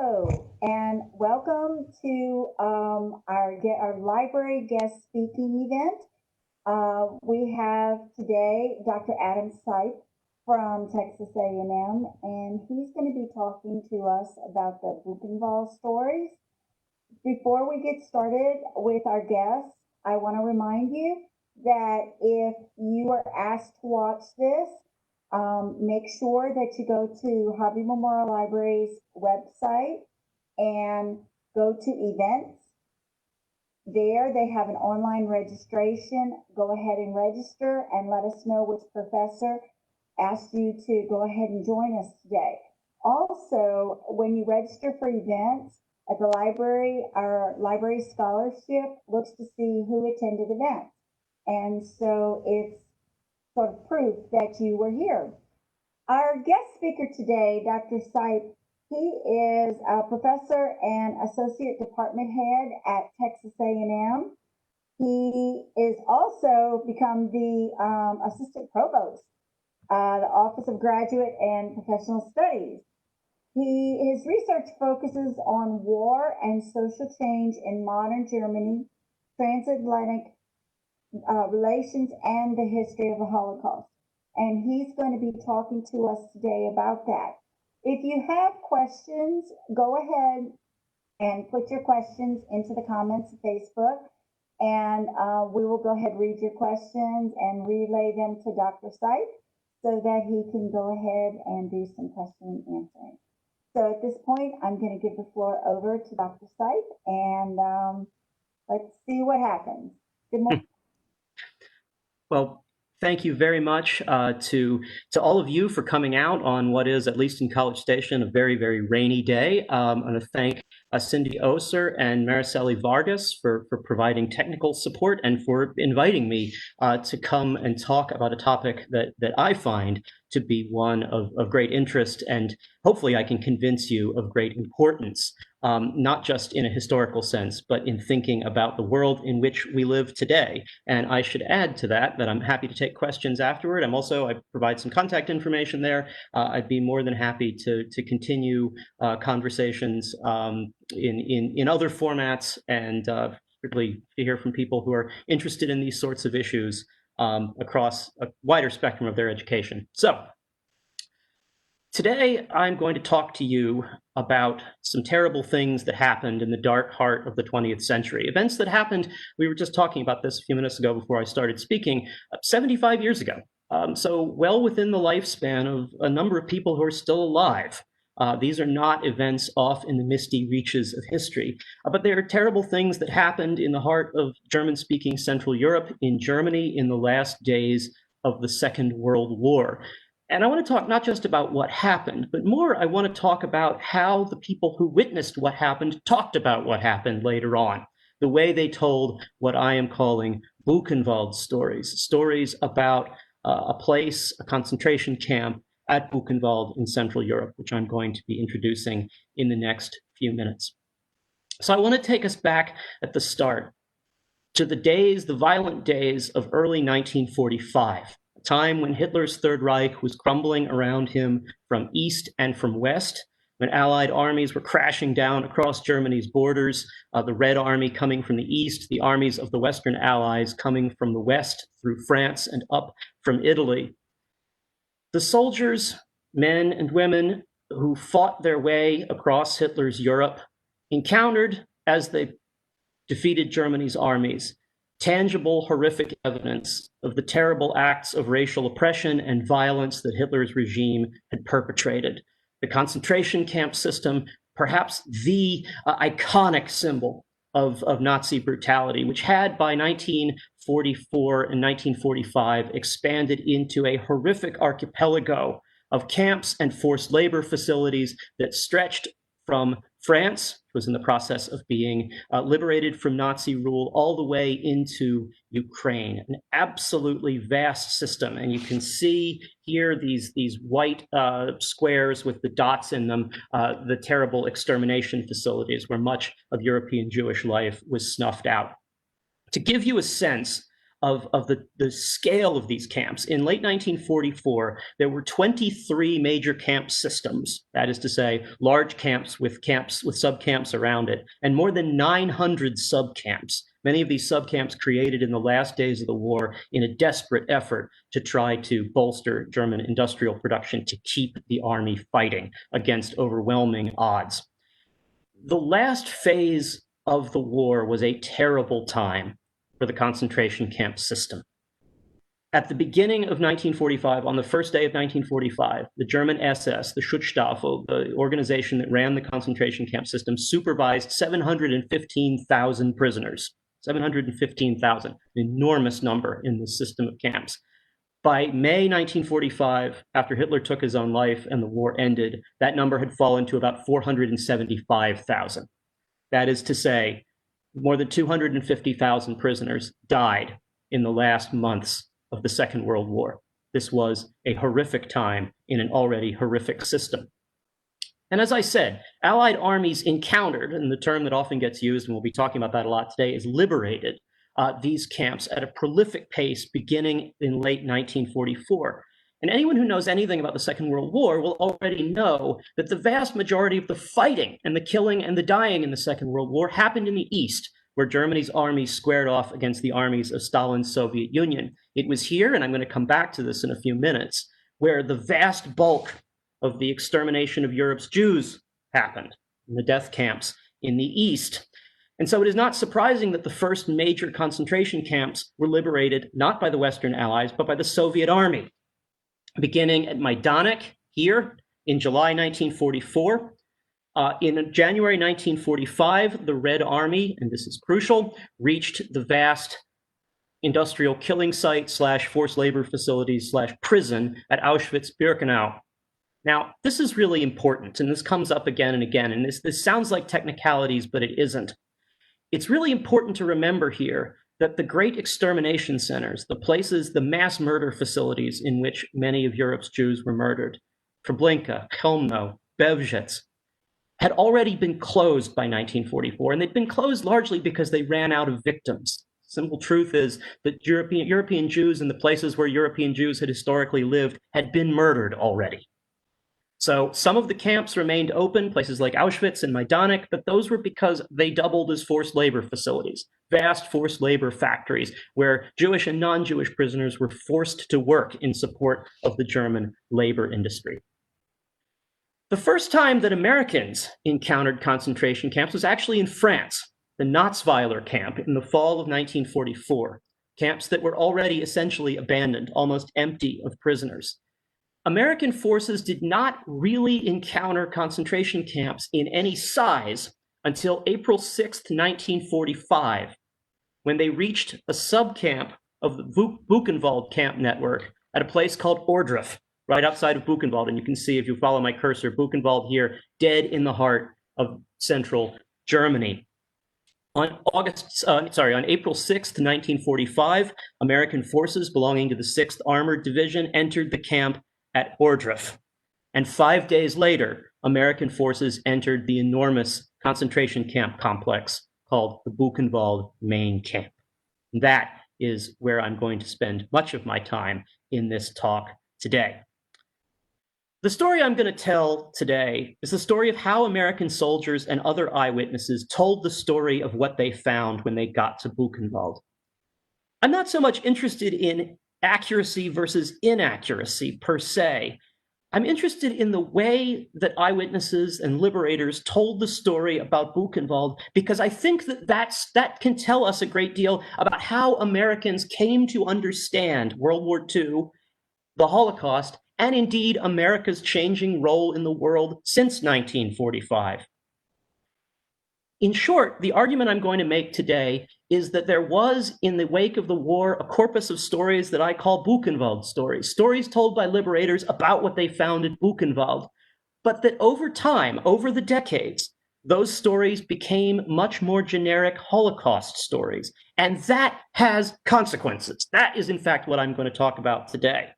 Hello, and welcome to our library guest speaking event. We have today Dr. Adam Sipe from Texas A&M, and he's going to be talking to us about the Buchenwald stories. Before we get started with our guests, I want to remind you that if you are asked to watch this, make sure that you go to Hobby Memorial Library's website and go to events. There, they have an online registration. Go ahead and register and let us know which professor asked you to go ahead and join us today. Also, when you register for events at the library, our library scholarship looks to see who attended events. And so it's sort of proof that you were here. Our guest speaker today, Dr. Sipe, he is a professor and associate department head at Texas A&M. He is also become the assistant provost, the Office of Graduate and Professional Studies. His research focuses on war and social change in modern Germany, transatlantic relations, and the history of the Holocaust. And he's going to be talking to us today about that. If you have questions, go ahead and put your questions into the comments of Facebook, and we will go ahead and read your questions and relay them to Dr. Sipe so that he can go ahead and do some question answering. So at this point, I'm going to give the floor over to Dr. Sipe, and let's see what happens. Good morning. Well, thank you very much to all of you for coming out on what is, at least in College Station, a very, very rainy day. I'm going to thank Cindy Oser and Mariceli Vargas for providing technical support and for inviting me to come and talk about a topic that I find to be one of great interest, and hopefully I can convince you of great importance, not just in a historical sense, but in thinking about the world in which we live today. And I should add to that I'm happy to take questions afterward. I provide some contact information there. I'd be more than happy to continue conversations in other formats, and particularly to hear from people who are interested in these sorts of issues across a wider spectrum of their education. So today I'm going to talk to you about some terrible things that happened in the dark heart of the 20th century. Events that happened, we were just talking about this a few minutes ago before I started speaking, 75 years ago. So well within the lifespan of a number of people who are still alive. These are not events off in the misty reaches of history, but they are terrible things that happened in the heart of German-speaking Central Europe, in Germany, in the last days of the Second World War. And I want to talk not just about what happened, but more I want to talk about how the people who witnessed what happened talked about what happened later on, the way they told what I am calling Buchenwald stories, stories about a place, a concentration camp at Buchenwald in Central Europe, which I'm going to be introducing in the next few minutes. So I want to take us back at the start to the violent days of early 1945, a time when Hitler's Third Reich was crumbling around him from east and from west, when Allied armies were crashing down across Germany's borders, the Red Army coming from the east, the armies of the Western Allies coming from the west through France and up from Italy. The soldiers, men and women who fought their way across Hitler's Europe, encountered, as they defeated Germany's armies, tangible, horrific evidence of the terrible acts of racial oppression and violence that Hitler's regime had perpetrated. The concentration camp system, perhaps the iconic symbol of Nazi brutality, which had by 1944 and 1945 expanded into a horrific archipelago of camps and forced labor facilities that stretched from France, which was in the process of being liberated from Nazi rule, all the way into Ukraine, an absolutely vast system. And you can see here these white squares with the dots in them, the terrible extermination facilities where much of European Jewish life was snuffed out. To give you a sense of the scale of these camps. In late 1944, there were 23 major camp systems, that is to say, large camps with subcamps around it, and more than 900 subcamps. Many of these subcamps created in the last days of the war in a desperate effort to try to bolster German industrial production to keep the army fighting against overwhelming odds. The last phase of the war was a terrible time for the concentration camp system. At the beginning of 1945, on the first day of 1945, the German SS, the Schutzstaffel, the organization that ran the concentration camp system, supervised 715,000 prisoners. 715,000, an enormous number in the system of camps. By May 1945, after Hitler took his own life and the war ended, that number had fallen to about 475,000. That is to say, more than 250,000 prisoners died in the last months of the Second World War. This was a horrific time in an already horrific system. And as I said, Allied armies encountered, and the term that often gets used, and we'll be talking about that a lot today, is liberated these camps at a prolific pace beginning in late 1944. And anyone who knows anything about the Second World War will already know that the vast majority of the fighting and the killing and the dying in the Second World War happened in the East, where Germany's armies squared off against the armies of Stalin's Soviet Union. It was here, and I'm going to come back to this in a few minutes, where the vast bulk of the extermination of Europe's Jews happened, in the death camps in the East. And so it is not surprising that the first major concentration camps were liberated not by the Western Allies, but by the Soviet Army, beginning at Majdanek here in July 1944. In January 1945, the Red Army, and this is crucial, reached the vast industrial killing site / forced labor facilities / prison at Auschwitz-Birkenau. Now, this is really important, and this comes up again and again, and this sounds like technicalities, but it isn't. It's really important to remember here that the great extermination centers, the places, the mass murder facilities in which many of Europe's Jews were murdered, Treblinka, Chelmno, Belzec, had already been closed by 1944, and they'd been closed largely because they ran out of victims. Simple truth is that European Jews in the places where European Jews had historically lived had been murdered already. So some of the camps remained open, places like Auschwitz and Majdanek, but those were because they doubled as forced labor facilities, vast forced labor factories where Jewish and non-Jewish prisoners were forced to work in support of the German labor industry. The first time that Americans encountered concentration camps was actually in France, the Natzweiler camp in the fall of 1944, camps that were already essentially abandoned, almost empty of prisoners. American forces did not really encounter concentration camps in any size until April 6th, 1945, when they reached a subcamp of the Buchenwald camp network at a place called Ohrdruf, right outside of Buchenwald. And you can see, if you follow my cursor, Buchenwald here, dead in the heart of central Germany. On April 6th, 1945, American forces belonging to the 6th Armored Division entered the camp at Ohrdruf. And 5 days later, American forces entered the enormous concentration camp complex called the Buchenwald Main Camp. That is where I'm going to spend much of my time in this talk today. The story I'm going to tell today is the story of how American soldiers and other eyewitnesses told the story of what they found when they got to Buchenwald. I'm not so much interested in accuracy versus inaccuracy per se. I'm interested in the way that eyewitnesses and liberators told the story about Buchenwald, because I think that can tell us a great deal about how Americans came to understand World War II, the Holocaust, and indeed America's changing role in the world since 1945. In short, the argument I'm going to make today is that there was, in the wake of the war, a corpus of stories that I call Buchenwald stories, stories told by liberators about what they found at Buchenwald, but that over time, over the decades, those stories became much more generic Holocaust stories, and that has consequences. That is, in fact, what I'm going to talk about today.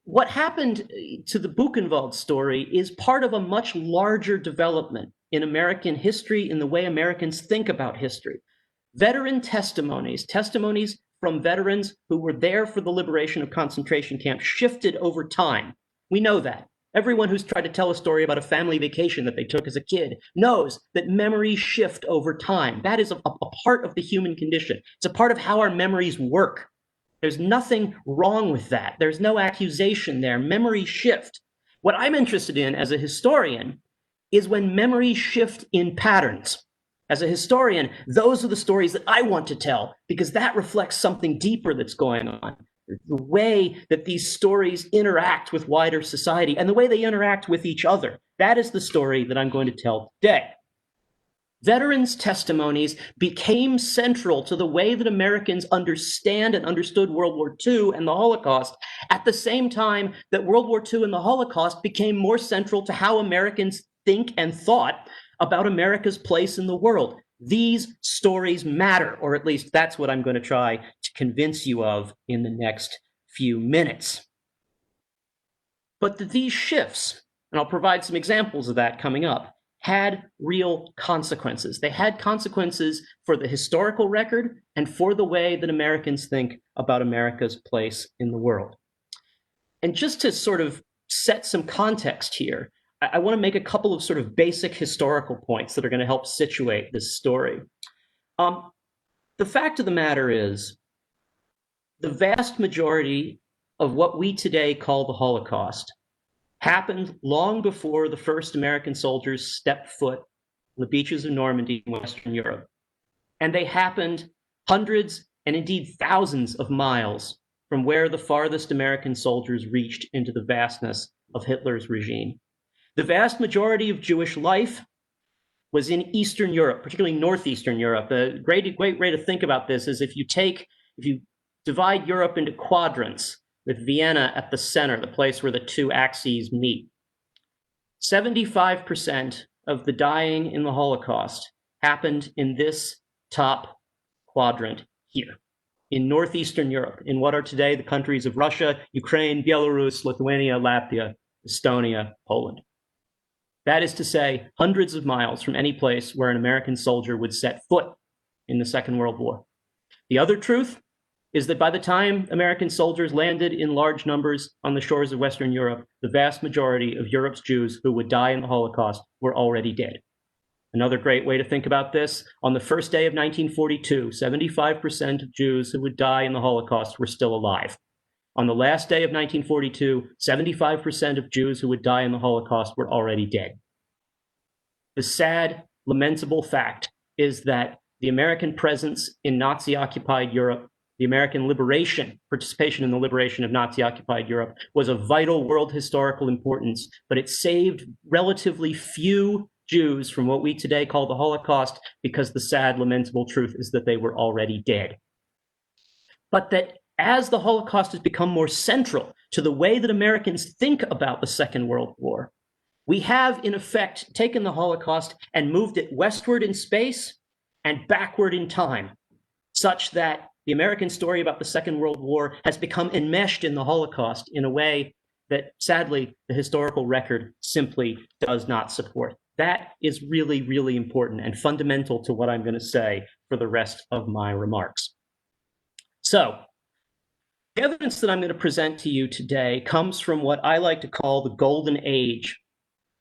What happened to the Buchenwald story is part of a much larger development in American history, in the way Americans think about history. Veteran testimonies, testimonies from veterans who were there for the liberation of concentration camps, shifted over time. We know that. Everyone who's tried to tell a story about a family vacation that they took as a kid knows that memories shift over time. That is a part of the human condition. It's a part of how our memories work. There's nothing wrong with that. There's no accusation there. Memories shift. What I'm interested in as a historian is when memories shift in patterns. As a historian, those are the stories that I want to tell because that reflects something deeper that's going on. The way that these stories interact with wider society and the way they interact with each other. That is the story that I'm going to tell today. Veterans' testimonies became central to the way that Americans understand and understood World War II and the Holocaust at the same time that World War II and the Holocaust became more central to how Americans think and thought about America's place in the world. These stories matter, or at least that's what I'm going to try to convince you of in the next few minutes. But these shifts, and I'll provide some examples of that coming up, had real consequences. They had consequences for the historical record and for the way that Americans think about America's place in the world. And just to sort of set some context here, I want to make a couple of sort of basic historical points that are going to help situate this story. The fact of the matter is, the vast majority of what we today call the Holocaust happened long before the first American soldiers stepped foot on the beaches of Normandy in Western Europe. And they happened hundreds and indeed thousands of miles from where the farthest American soldiers reached into the vastness of Hitler's regime. The vast majority of Jewish life was in Eastern Europe, particularly Northeastern Europe. A great way to think about this is if you divide Europe into quadrants, with Vienna at the center, the place where the two axes meet. 75% of the dying in the Holocaust happened in this top quadrant here, in Northeastern Europe, in what are today the countries of Russia, Ukraine, Belarus, Lithuania, Latvia, Estonia, Poland. That is to say, hundreds of miles from any place where an American soldier would set foot in the Second World War. The other truth is that by the time American soldiers landed in large numbers on the shores of Western Europe, the vast majority of Europe's Jews who would die in the Holocaust were already dead. Another great way to think about this, on the first day of 1942, 75% of Jews who would die in the Holocaust were still alive. On the last day of 1942, 75% of Jews who would die in the Holocaust were already dead. The sad, lamentable fact is that the American presence in Nazi-occupied Europe, the American participation in the liberation of Nazi-occupied Europe, was of vital world historical importance, but it saved relatively few Jews from what we today call the Holocaust because the sad, lamentable truth is that they were already dead. But that as the Holocaust has become more central to the way that Americans think about the Second World War, we have, in effect, taken the Holocaust and moved it westward in space and backward in time, such that the American story about the Second World War has become enmeshed in the Holocaust in a way that, sadly, the historical record simply does not support. That is really, really important and fundamental to what I'm going to say for the rest of my remarks. So, the evidence that I'm going to present to you today comes from what I like to call the golden age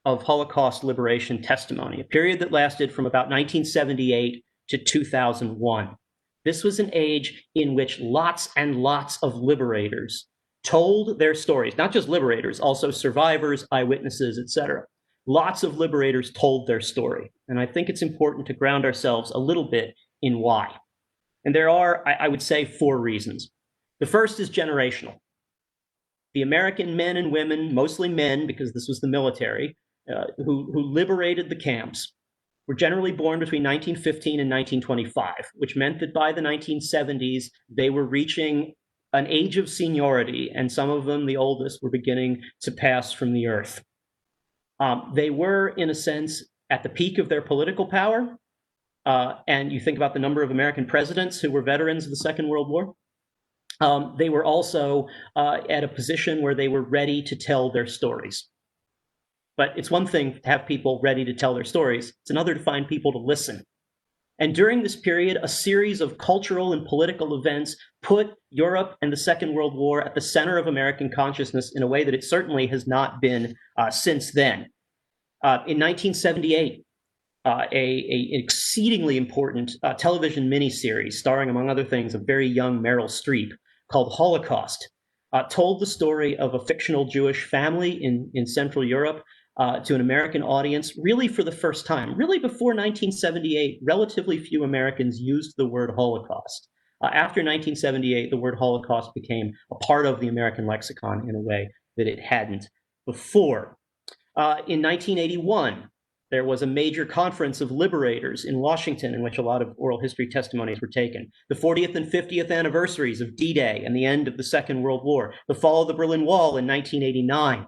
of Holocaust liberation testimony, a period that lasted from about 1978 to 2001. This was an age in which lots and lots of liberators told their stories, not just liberators, also survivors, eyewitnesses, etc. Lots of liberators told their story. And I think it's important to ground ourselves a little bit in why. And there are, I would say, 4 reasons. The first is generational. The American men and women, mostly men, because this was the military, who liberated the camps, were generally born between 1915 and 1925, which meant that by the 1970s, they were reaching an age of seniority, and some of them, the oldest, were beginning to pass from the earth. They were, in a sense, at the peak of their political power, and you think about the number of American presidents who were veterans of the Second World War. They were also at a position where they were ready to tell their stories. But it's one thing to have people ready to tell their stories. It's another to find people to listen. And during this period, a series of cultural and political events put Europe and the Second World War at the center of American consciousness in a way that it certainly has not been since then. In 1978, an exceedingly important television miniseries starring, among other things, a very young Meryl Streep called Holocaust told the story of a fictional Jewish family in Central Europe to an American audience, really for the first time. Really before 1978, relatively few Americans used the word Holocaust. After 1978, the word Holocaust became a part of the American lexicon in a way that it hadn't before. In 1981, there was a major conference of liberators in Washington in which a lot of oral history testimonies were taken. The 40th and 50th anniversaries of D-Day and the end of the Second World War, the fall of the Berlin Wall in 1989,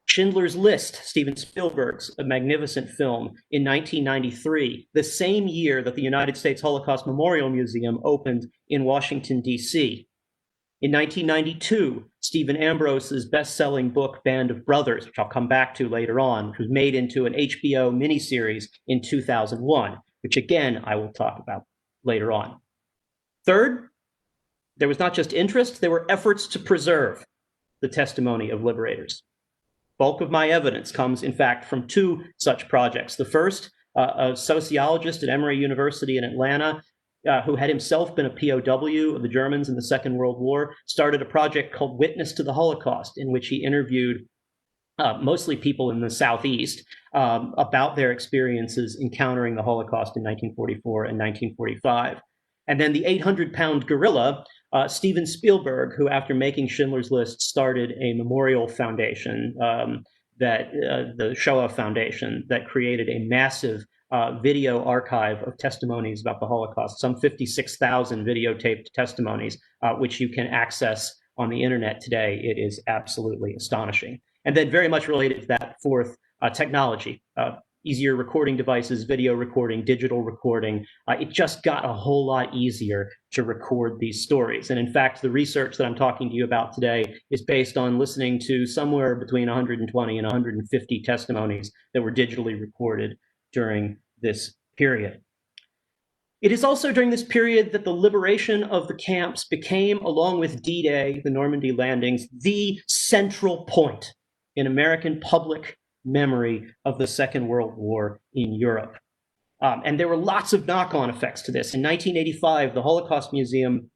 Schindler's List, Steven Spielberg's a magnificent film, in 1993, the same year that the United States Holocaust Memorial Museum opened in Washington, D.C. In 1992, Stephen Ambrose's best-selling book, Band of Brothers, which I'll come back to later on, which was made into an HBO miniseries in 2001, which again, I will talk about later on. Third, there was not just interest, there were efforts to preserve the testimony of liberators. Bulk of my evidence comes, in fact, from two such projects. The first, a sociologist at Emory University in Atlanta, who had himself been a POW of the Germans in the Second World War, started a project called Witness to the Holocaust, in which he interviewed mostly people in the Southeast about their experiences encountering the Holocaust in 1944 and 1945. And then the 800-pound gorilla, Steven Spielberg, who after making Schindler's List started a memorial foundation, the Shoah Foundation, that created a massive video archive of testimonies about the Holocaust, some 56,000 videotaped testimonies, which you can access on the internet today. It is absolutely astonishing. And then very much related to that, fourth, technology. Easier recording devices, video recording, digital recording. It just got a whole lot easier to record these stories. And in fact, the research that I'm talking to you about today is based on listening to somewhere between 120 and 150 testimonies that were digitally recorded during this period. It is also during this period that the liberation of the camps became, along with D-Day, the Normandy landings, the central point in American public memory of the Second World War in Europe. And there were lots of knock-on effects to this. In 1985, the Holocaust Museum,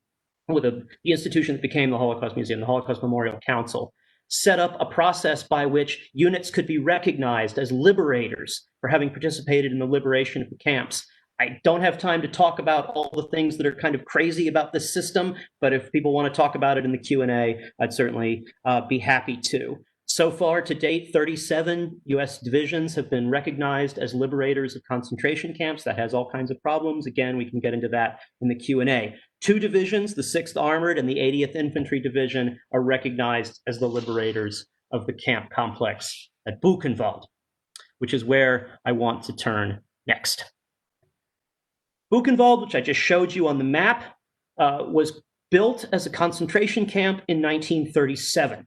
with the institution that became the Holocaust Museum, the Holocaust Memorial Council, set up a process by which units could be recognized as liberators for having participated in the liberation of the camps. I don't have time to talk about all the things that are kind of crazy about this system, but if people want to talk about it in the Q&A, I'd certainly be happy to. So far to date, 37 US divisions have been recognized as liberators of concentration camps. That has all kinds of problems. Again, we can get into that in the Q&A. Two divisions, the 6th Armored and the 80th Infantry Division, are recognized as the liberators of the camp complex at Buchenwald, which is where I want to turn next. Buchenwald, which I just showed you on the map, was built as a concentration camp in 1937.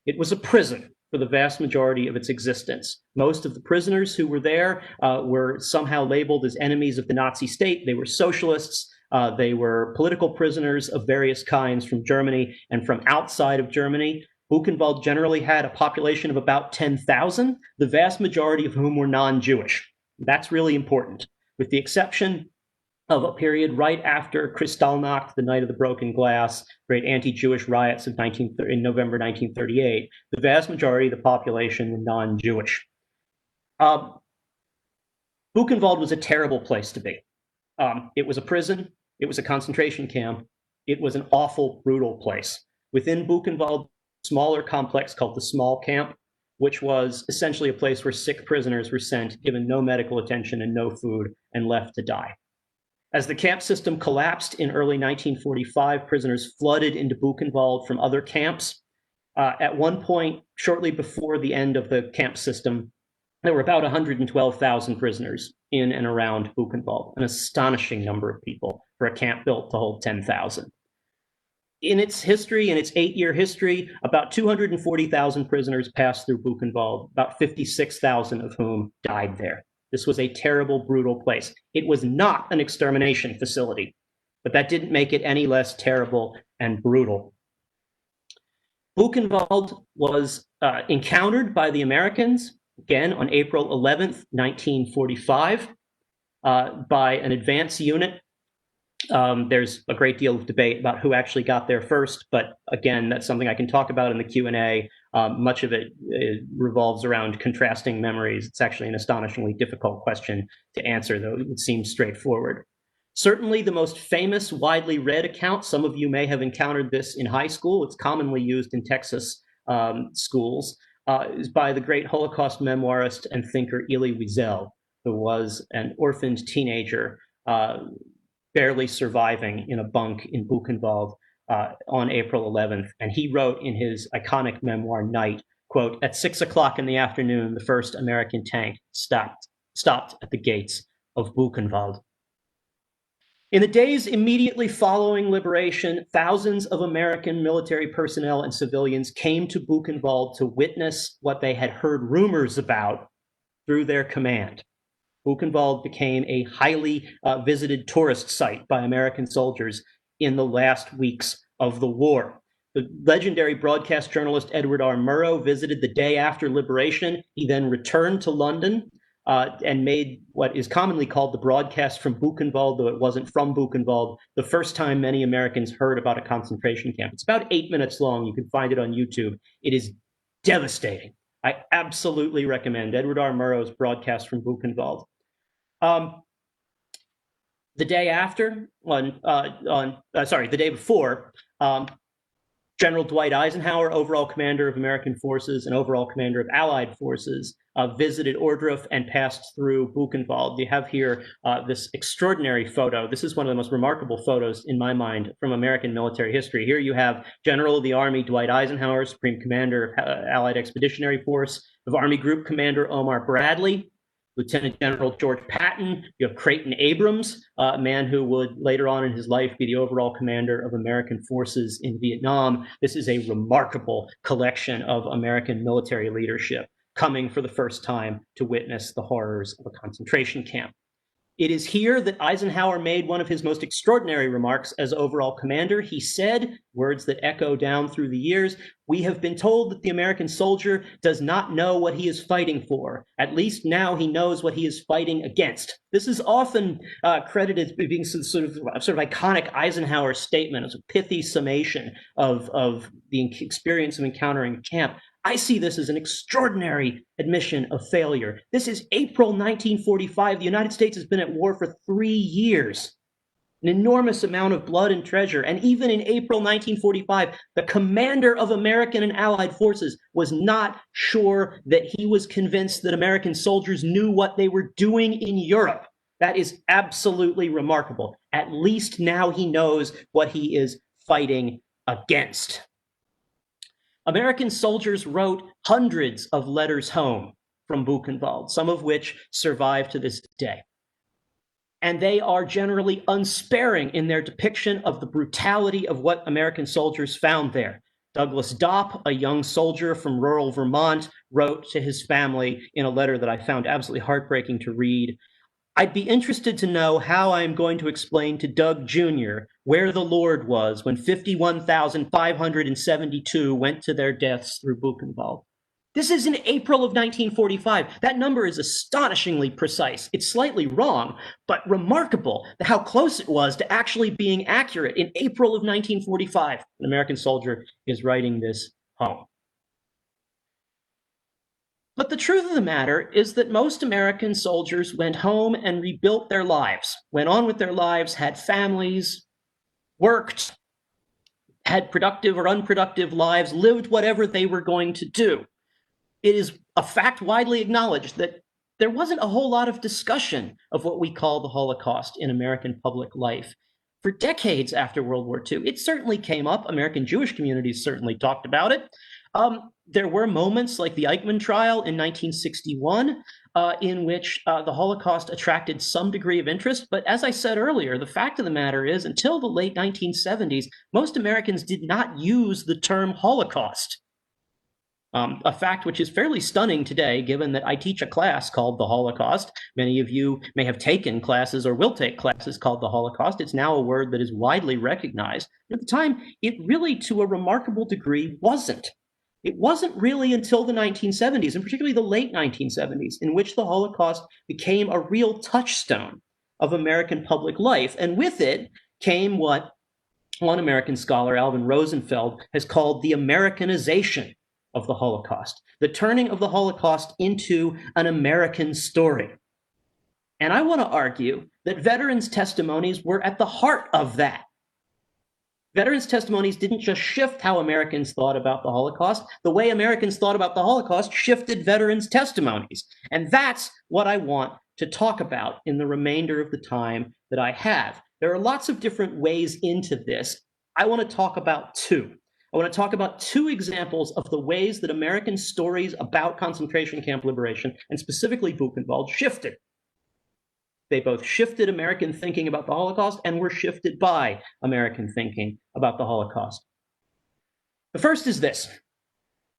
It was a prison for the vast majority of its existence. Most of the prisoners who were there were somehow labeled as enemies of the Nazi state. They were socialists. They were political prisoners of various kinds from Germany and from outside of Germany. Buchenwald generally had a population of about 10,000, the vast majority of whom were non-Jewish. That's really important, with the exception of a period right after Kristallnacht, the Night of the Broken Glass, great anti-Jewish riots of in November 1938. The vast majority of the population were non-Jewish. Buchenwald was a terrible place to be. It was a prison. It was a concentration camp. It was an awful, brutal place. Within Buchenwald, a smaller complex called the Small Camp, which was essentially a place where sick prisoners were sent, given no medical attention and no food, and left to die. As the camp system collapsed in early 1945, prisoners flooded into Buchenwald from other camps. At one point, shortly before the end of the camp system, there were about 112,000 prisoners in and around Buchenwald, an astonishing number of people for a camp built to hold 10,000. In its history, in its 8-year history, about 240,000 prisoners passed through Buchenwald, about 56,000 of whom died there. This was a terrible, brutal place. It was not an extermination facility, but that didn't make it any less terrible and brutal. Buchenwald was encountered by the Americans, again, on April 11th, 1945, by an advance unit. There's a great deal of debate about who actually got there first, but again, that's something I can talk about in the Q&A. Much of it revolves around contrasting memories. It's actually an astonishingly difficult question to answer, though it seems straightforward. Certainly the most famous, widely read account, some of you may have encountered this in high school, it's commonly used in Texas schools, is by the great Holocaust memoirist and thinker Elie Wiesel, who was an orphaned teenager barely surviving in a bunk in Buchenwald on April 11th. And he wrote in his iconic memoir, Night, quote, "At 6 o'clock in the afternoon, the first American tank stopped at the gates of Buchenwald." In the days immediately following liberation, thousands of American military personnel and civilians came to Buchenwald to witness what they had heard rumors about through their command. Buchenwald became a highly visited tourist site by American soldiers in the last weeks of the war. The legendary broadcast journalist Edward R. Murrow visited the day after liberation. He then returned to London and made what is commonly called the broadcast from Buchenwald, though it wasn't from Buchenwald, the first time many Americans heard about a concentration camp. It's about 8 minutes long. You can find it on YouTube. It is devastating. I absolutely recommend Edward R. Murrow's broadcast from Buchenwald. The day after, the day before, General Dwight Eisenhower, overall commander of American forces and overall commander of Allied forces, visited Ohrdruf and passed through Buchenwald. You have here this extraordinary photo. This is one of the most remarkable photos in my mind from American military history. Here you have General of the Army Dwight Eisenhower, Supreme Commander of Allied Expeditionary Force, of Army Group Commander Omar Bradley, Lieutenant General George Patton. You have Creighton Abrams, a man who would later on in his life be the overall commander of American forces in Vietnam. This is a remarkable collection of American military leadership coming for the first time to witness the horrors of a concentration camp. It is here that Eisenhower made one of his most extraordinary remarks as overall commander. He said, words that echo down through the years, "We have been told that the American soldier does not know what he is fighting for. At least now he knows what he is fighting against." This is often credited as being sort of iconic Eisenhower statement as a pithy summation of the experience of encountering camp. I see this as an extraordinary admission of failure. This is April 1945. The United States has been at war for 3 years, an enormous amount of blood and treasure. And even in April 1945, the commander of American and Allied forces was not sure that he was convinced that American soldiers knew what they were doing in Europe. That is absolutely remarkable. At least now he knows what he is fighting against. American soldiers wrote hundreds of letters home from Buchenwald, some of which survive to this day. And they are generally unsparing in their depiction of the brutality of what American soldiers found there. Douglas Dopp, a young soldier from rural Vermont, wrote to his family in a letter that I found absolutely heartbreaking to read. "I'd be interested to know how I am going to explain to Doug Jr. where the Lord was when 51,572 went to their deaths through Buchenwald." This is in April of 1945. That number is astonishingly precise. It's slightly wrong, but remarkable how close it was to actually being accurate in April of 1945. An American soldier is writing this home. But the truth of the matter is that most American soldiers went home and rebuilt their lives, went on with their lives, had families, worked, had productive or unproductive lives, lived whatever they were going to do. It is a fact widely acknowledged that there wasn't a whole lot of discussion of what we call the Holocaust in American public life. For decades after World War II, it certainly came up. American Jewish communities certainly talked about it. There were moments like the Eichmann trial in 1961 in which the Holocaust attracted some degree of interest. But as I said earlier, the fact of the matter is, until the late 1970s, most Americans did not use the term Holocaust. A fact which is fairly stunning today, given that I teach a class called the Holocaust. Many of you may have taken classes or will take classes called the Holocaust. It's now a word that is widely recognized. At the time, it really, to a remarkable degree, wasn't. It wasn't really until the 1970s, and particularly the late 1970s, in which the Holocaust became a real touchstone of American public life. And with it came what one American scholar, Alvin Rosenfeld, has called the Americanization of the Holocaust, the turning of the Holocaust into an American story. And I want to argue that veterans' testimonies were at the heart of that. Veterans' testimonies didn't just shift how Americans thought about the Holocaust. The way Americans thought about the Holocaust shifted veterans' testimonies. And that's what I want to talk about in the remainder of the time that I have. There are lots of different ways into this. I want to talk about two. I want to talk about two examples of the ways that American stories about concentration camp liberation, and specifically Buchenwald, shifted. They both shifted American thinking about the Holocaust and were shifted by American thinking about the Holocaust. The first is this.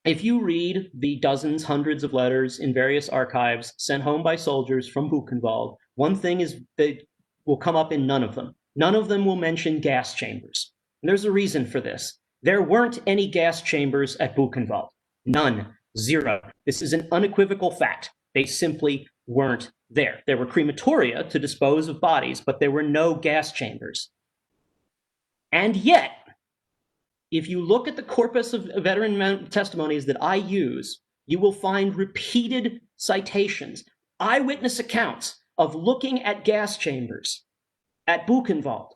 If you read the dozens, hundreds of letters in various archives sent home by soldiers from Buchenwald, one thing is that will come up in none of them. None of them will mention gas chambers. And there's a reason for this. There weren't any gas chambers at Buchenwald. None. Zero. This is an unequivocal fact. They simply weren't there. There were crematoria to dispose of bodies, but there were no gas chambers. And yet, if you look at the corpus of veteran testimonies that I use, you will find repeated citations, eyewitness accounts of looking at gas chambers at Buchenwald.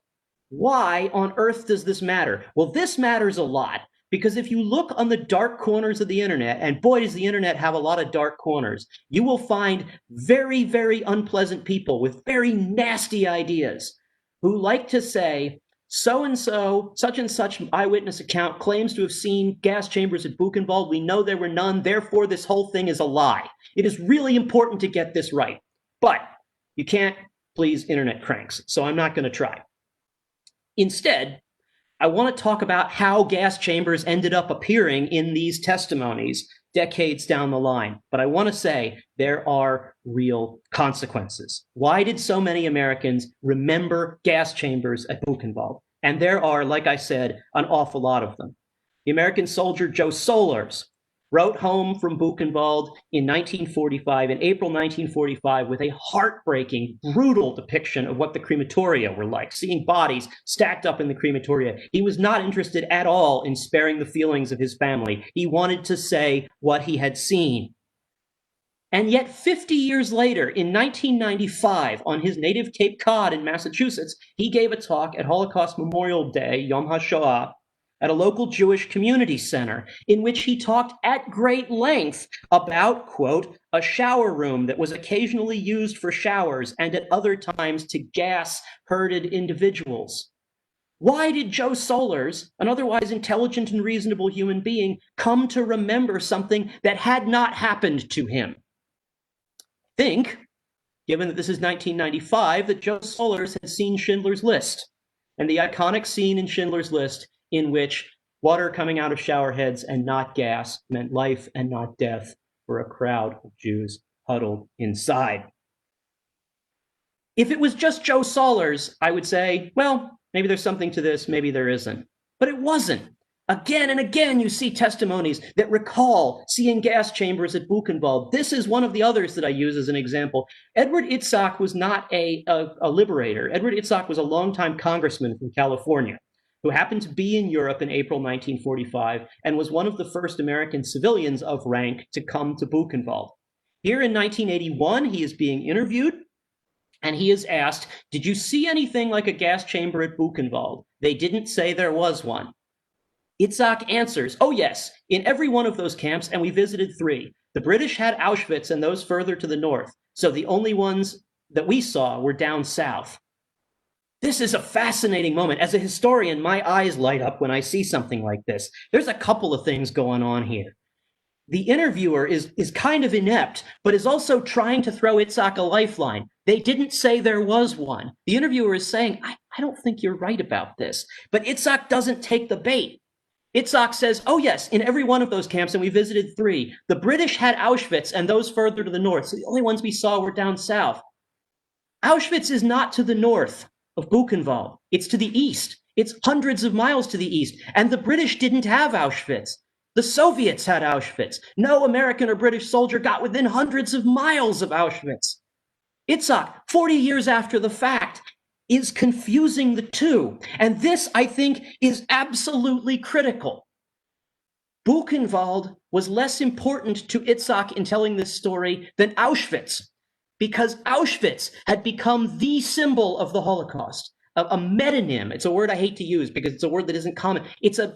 Why on earth does this matter? Well, this matters a lot, because if you look on the dark corners of the internet, and boy, does the internet have a lot of dark corners, you will find very, very unpleasant people with very nasty ideas who like to say, so-and-so, such and such eyewitness account claims to have seen gas chambers at Buchenwald. We know there were none. Therefore, this whole thing is a lie. It is really important to get this right. But you can't please internet cranks, so I'm not going to try. Instead, I want to talk about how gas chambers ended up appearing in these testimonies decades down the line. But I want to say there are real consequences. Why did so many Americans remember gas chambers at Buchenwald? And there are, like I said, an awful lot of them. The American soldier Joe Solers wrote home from Buchenwald in 1945, in April 1945, with a heartbreaking, brutal depiction of what the crematoria were like, seeing bodies stacked up in the crematoria. He was not interested at all in sparing the feelings of his family. He wanted to say what he had seen. And yet 50 years later, in 1995, on his native Cape Cod in Massachusetts, he gave a talk at Holocaust Memorial Day, Yom HaShoah, at a local Jewish community center, in which he talked at great length about, quote, a shower room that was occasionally used for showers and at other times to gas herded individuals. Why did Joe Solers, an otherwise intelligent and reasonable human being, come to remember something that had not happened to him? Think, given that this is 1995, that Joe Solers had seen Schindler's List, and the iconic scene in Schindler's List in which water coming out of shower heads and not gas meant life and not death for a crowd of Jews huddled inside. If it was just Joe Solers, I would say, well, maybe there's something to this, maybe there isn't. But it wasn't. Again and again, you see testimonies that recall seeing gas chambers at Buchenwald. This is one of the others that I use as an example. Edward Itzhak was not a liberator. Edward Itzhak was a longtime congressman from California who happened to be in Europe in April 1945 and was one of the first American civilians of rank to come to Buchenwald. Here in 1981, he is being interviewed, and he is asked, did you see anything like a gas chamber at Buchenwald? They didn't say there was one. Itzhak answers, oh yes, in every one of those camps, and we visited 3. The British had Auschwitz and those further to the north, so the only ones that we saw were down south. This is a fascinating moment. As a historian, my eyes light up when I see something like this. There's a couple of things going on here. The interviewer is kind of inept, but is also trying to throw Itzhak a lifeline. They didn't say there was one. The interviewer is saying, I don't think you're right about this. But Itzhak doesn't take the bait. Itzhak says, oh yes, in every one of those camps, and we visited 3, the British had Auschwitz and those further to the north. So the only ones we saw were down south. Auschwitz is not to the north of Buchenwald. It's to the east. It's hundreds of miles to the east. And the British didn't have Auschwitz. The Soviets had Auschwitz. No American or British soldier got within hundreds of miles of Auschwitz. Itzhak, 40 years after the fact, is confusing the two. And this, I think, is absolutely critical. Buchenwald was less important to Itzhak in telling this story than Auschwitz, because Auschwitz had become the symbol of the Holocaust, a metonym. It's a word I hate to use because it's a word that isn't common. It's a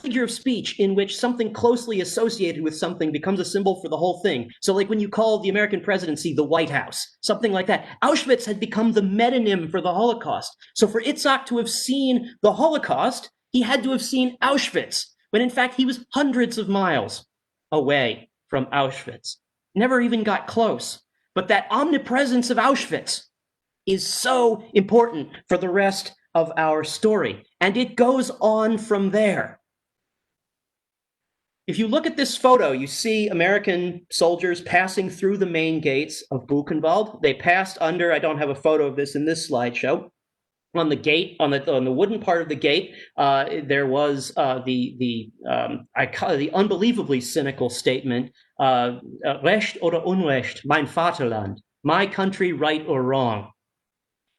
figure of speech in which something closely associated with something becomes a symbol for the whole thing. So like when you call the American presidency the White House, something like that. Auschwitz had become the metonym for the Holocaust. So for Itzhak to have seen the Holocaust, he had to have seen Auschwitz, when in fact he was hundreds of miles away from Auschwitz. Never even got close. But that omnipresence of Auschwitz is so important for the rest of our story. And it goes on from there. If you look at this photo, you see American soldiers passing through the main gates of Buchenwald. They passed under, I don't have a photo of this in this slideshow, on the gate, on the wooden part of the gate, there was the unbelievably cynical statement, Recht oder Unrecht, mein Vaterland, my country, right or wrong.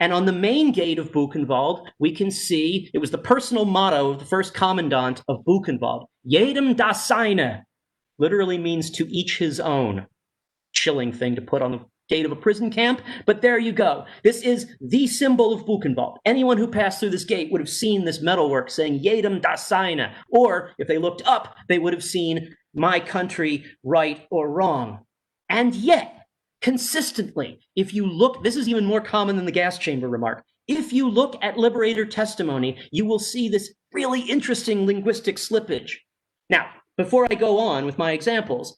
And on the main gate of Buchenwald, we can see, it was the personal motto of the first commandant of Buchenwald, jedem das seine, literally means to each his own. Chilling thing to put on the gate of a prison camp, but there you go. This is the symbol of Buchenwald. Anyone who passed through this gate would have seen this metalwork saying jedem das seine, or if they looked up, they would have seen my country, right or wrong. And yet, consistently, if you look, this is even more common than the gas chamber remark. If you look at liberator testimony, you will see this really interesting linguistic slippage. Now, before I go on with my examples,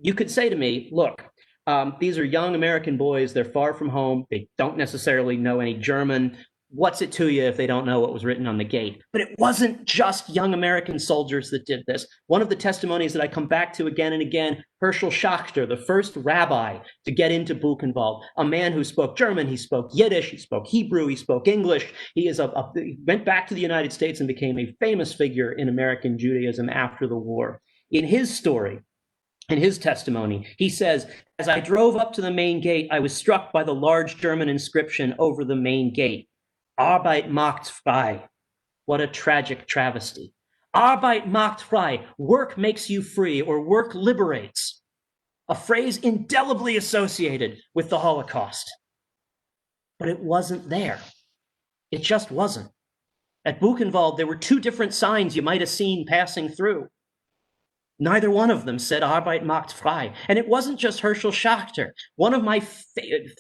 you could say to me, look, these are young American boys. They're far from home. They don't necessarily know any German. What's it to you if they don't know what was written on the gate? But it wasn't just young American soldiers that did this. One of the testimonies that I come back to again and again, Herschel Schachter, the first rabbi to get into Buchenwald, a man who spoke German, he spoke Yiddish, he spoke Hebrew, he spoke English. He went back to the United States and became a famous figure in American Judaism after the war. In his story, in his testimony, he says, as I drove up to the main gate, I was struck by the large German inscription over the main gate. Arbeit macht frei. What a tragic travesty. Arbeit macht frei. Work makes you free, or work liberates. A phrase indelibly associated with the Holocaust. But it wasn't there. It just wasn't. At Buchenwald, there were 2 different signs you might have seen passing through. Neither one of them said Arbeit macht frei. And it wasn't just Herschel Schachter. One of my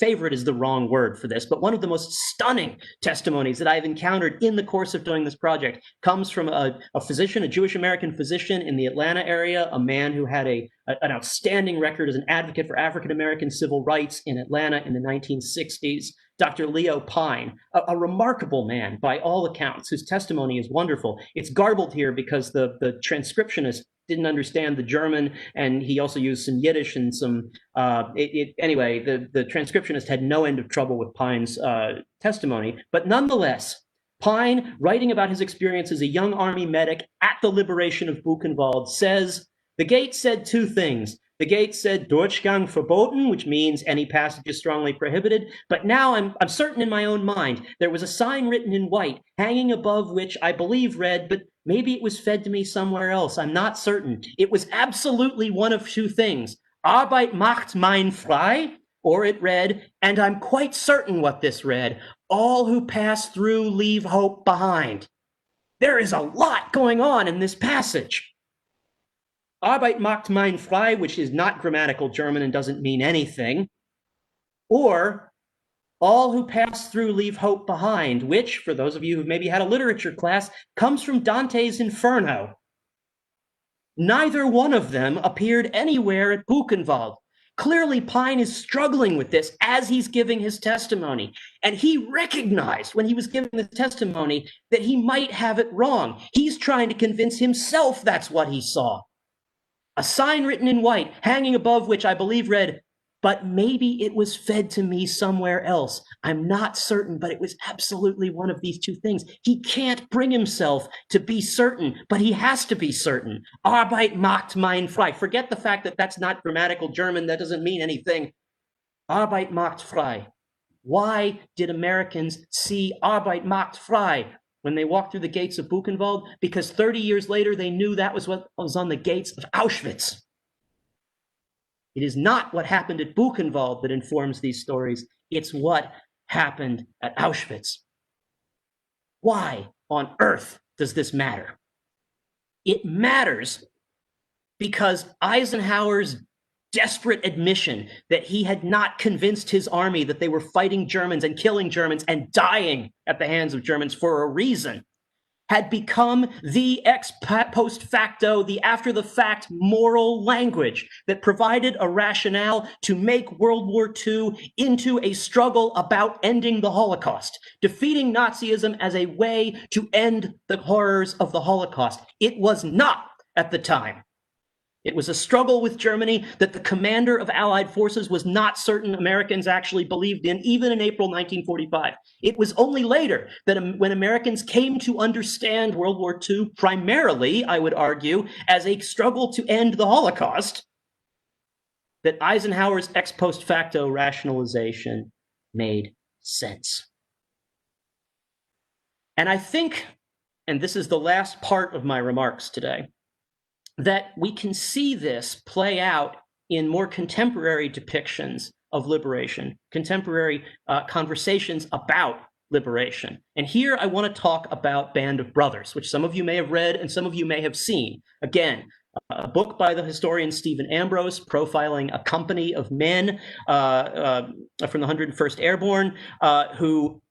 favorite is the wrong word for this, but one of the most stunning testimonies that I've encountered in the course of doing this project comes from a physician, a Jewish American physician in the Atlanta area, a man who had an outstanding record as an advocate for African American civil rights in Atlanta in the 1960s. Dr. Leo Pine, a remarkable man by all accounts, whose testimony is wonderful. It's garbled here because the transcriptionist didn't understand the German, and he also used some Yiddish and some, anyway, the transcriptionist had no end of trouble with Pine's testimony. But nonetheless, Pine, writing about his experience as a young army medic at the liberation of Buchenwald, says, the gate said 2 things. The gate said Durchgang verboten, which means any passage is strongly prohibited. But now I'm certain in my own mind, there was a sign written in white, hanging above which I believe read, but maybe it was fed to me somewhere else. I'm not certain. It was absolutely one of 2 things. Arbeit macht mein frei, or it read, and I'm quite certain what this read, all who pass through leave hope behind. There is a lot going on in this passage. Arbeit macht mein frei, which is not grammatical German and doesn't mean anything, or all who pass through leave hope behind, which, for those of you who've maybe had a literature class, comes from Dante's Inferno. Neither one of them appeared anywhere at Buchenwald. Clearly, Pine is struggling with this as he's giving his testimony. And he recognized when he was giving the testimony that he might have it wrong. He's trying to convince himself that's what he saw. A sign written in white, hanging above which I believe read, "But maybe it was fed to me somewhere else. I'm not certain, but it was absolutely one of these two things." He can't bring himself to be certain, but he has to be certain. Arbeit macht mein frei. Forget the fact that that's not grammatical German. That doesn't mean anything. Arbeit macht frei. Why did Americans see Arbeit macht frei when they walked through the gates of Buchenwald? Because 30 years later, they knew that was what was on the gates of Auschwitz. It is not what happened at Buchenwald that informs these stories. It's what happened at Auschwitz. Why on earth does this matter? It matters because Eisenhower's desperate admission that he had not convinced his army that they were fighting Germans and killing Germans and dying at the hands of Germans for a reason had become the ex post facto, the after the fact moral language that provided a rationale to make World War II into a struggle about ending the Holocaust, defeating Nazism as a way to end the horrors of the Holocaust. It was not at the time. It was a struggle with Germany that the commander of Allied forces was not certain Americans actually believed in, even in April 1945. It was only later that when Americans came to understand World War II, primarily, I would argue, as a struggle to end the Holocaust, that Eisenhower's ex post facto rationalization made sense. And I think, and this is the last part of my remarks today, that we can see this play out in more contemporary depictions of liberation, contemporary conversations about liberation. And here I want to talk about Band of Brothers, which some of you may have read and some of you may have seen. Again, a book by the historian Stephen Ambrose profiling a company of men from the 101st Airborne who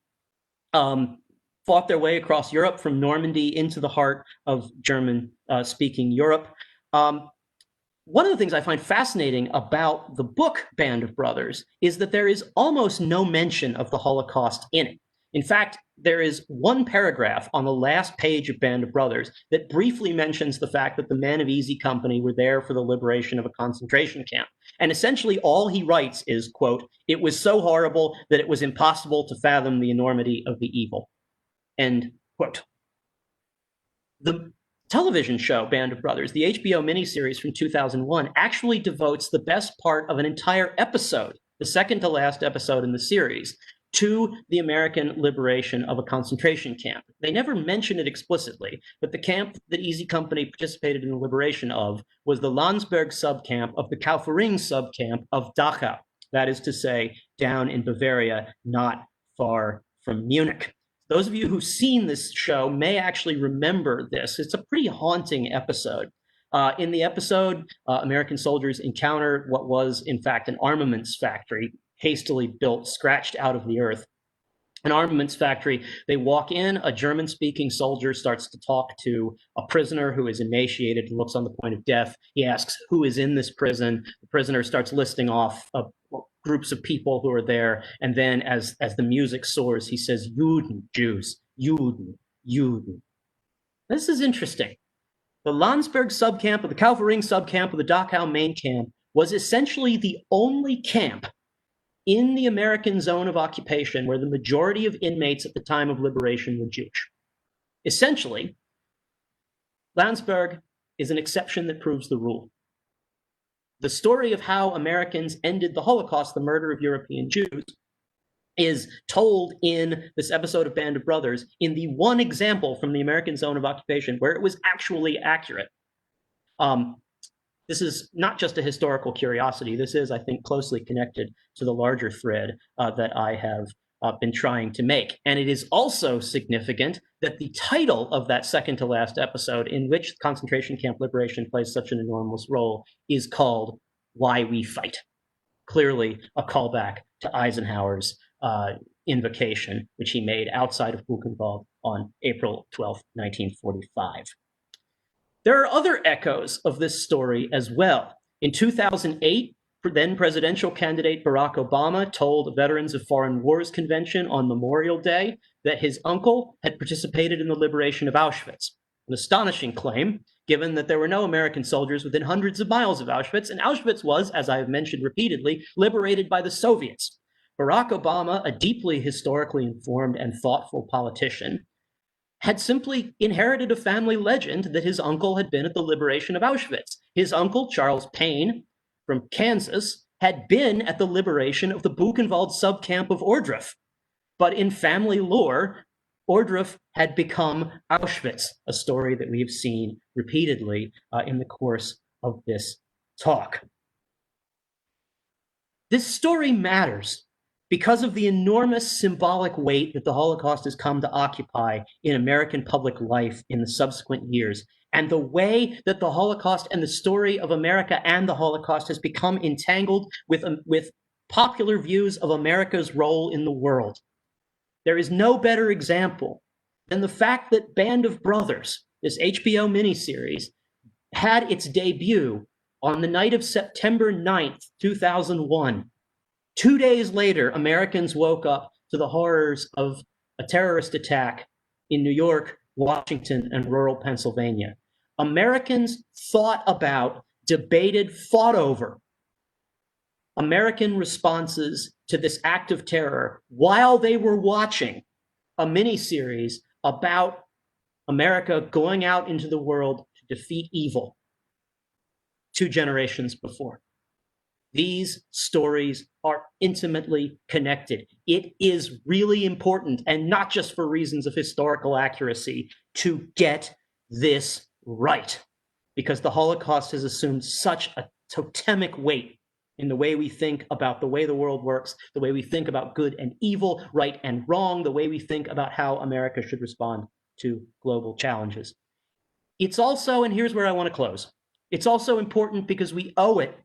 fought their way across Europe from Normandy into the heart of German-speaking Europe. One of the things I find fascinating about the book Band of Brothers is that there is almost no mention of the Holocaust in it. In fact, there is one paragraph on the last page of Band of Brothers that briefly mentions the fact that the men of Easy Company were there for the liberation of a concentration camp. And essentially all he writes is, quote, "It was so horrible that it was impossible to fathom the enormity of the evil." End quote. The television show Band of Brothers, the HBO miniseries from 2001, actually devotes the best part of an entire episode, the second to last episode in the series, to the American liberation of a concentration camp. They never mention it explicitly, but the camp that Easy Company participated in the liberation of was the Landsberg subcamp of the Kaufering subcamp of Dachau. That is to say, down in Bavaria, not far from Munich. Those of you who've seen this show may actually remember this. It's a pretty haunting episode. In the episode, American soldiers encounter what was, in fact, an armaments factory, hastily built, scratched out of the earth. An armaments factory. They walk in, a German-speaking soldier starts to talk to a prisoner who is emaciated and looks on the point of death. He asks, who is in this prison? The prisoner starts listing off groups of people who are there. And then as the music soars, he says, Juden, Jews, Juden, Juden. This is interesting. The Landsberg subcamp of the Kaufering subcamp of the Dachau main camp was essentially the only camp in the American zone of occupation where the majority of inmates at the time of liberation were Jewish. Essentially, Landsberg is an exception that proves the rule. The story of how Americans ended the Holocaust, the murder of European Jews, is told in this episode of Band of Brothers in the one example from the American zone of occupation where it was actually accurate. This is not just a historical curiosity. This is, I think, closely connected to the larger thread that I have been trying to make. And it is also significant that the title of that second to last episode, in which concentration camp liberation plays such an enormous role, is called Why We Fight. Clearly a callback to Eisenhower's invocation, which he made outside of Buchenwald on April 12, 1945. There are other echoes of this story as well. In 2008, then presidential candidate Barack Obama told the Veterans of Foreign Wars Convention on Memorial Day that his uncle had participated in the liberation of Auschwitz. An astonishing claim, given that there were no American soldiers within hundreds of miles of Auschwitz, and Auschwitz was, as I have mentioned repeatedly, liberated by the Soviets. Barack Obama, a deeply historically informed and thoughtful politician, had simply inherited a family legend that his uncle had been at the liberation of Auschwitz. His uncle, Charles Payne, from Kansas, had been at the liberation of the Buchenwald subcamp of Ohrdruf. But in family lore, Ohrdruf had become Auschwitz, a story that we have seen repeatedly in the course of this talk. This story matters because of the enormous symbolic weight that the Holocaust has come to occupy in American public life in the subsequent years, and the way that the Holocaust and the story of America and the Holocaust has become entangled with popular views of America's role in the world. There is no better example than the fact that Band of Brothers, this HBO miniseries, had its debut on the night of September 9th, 2001. 2 days later, Americans woke up to the horrors of a terrorist attack in New York, Washington, and rural Pennsylvania. Americans thought about, debated, fought over American responses to this act of terror while they were watching a miniseries about America going out into the world to defeat evil 2 generations before. These stories are intimately connected. It is really important, and not just for reasons of historical accuracy, to get this right, because the Holocaust has assumed such a totemic weight in the way we think about the way the world works, the way we think about good and evil, right and wrong, the way we think about how America should respond to global challenges. It's also, and here's where I want to close, it's also important because we owe it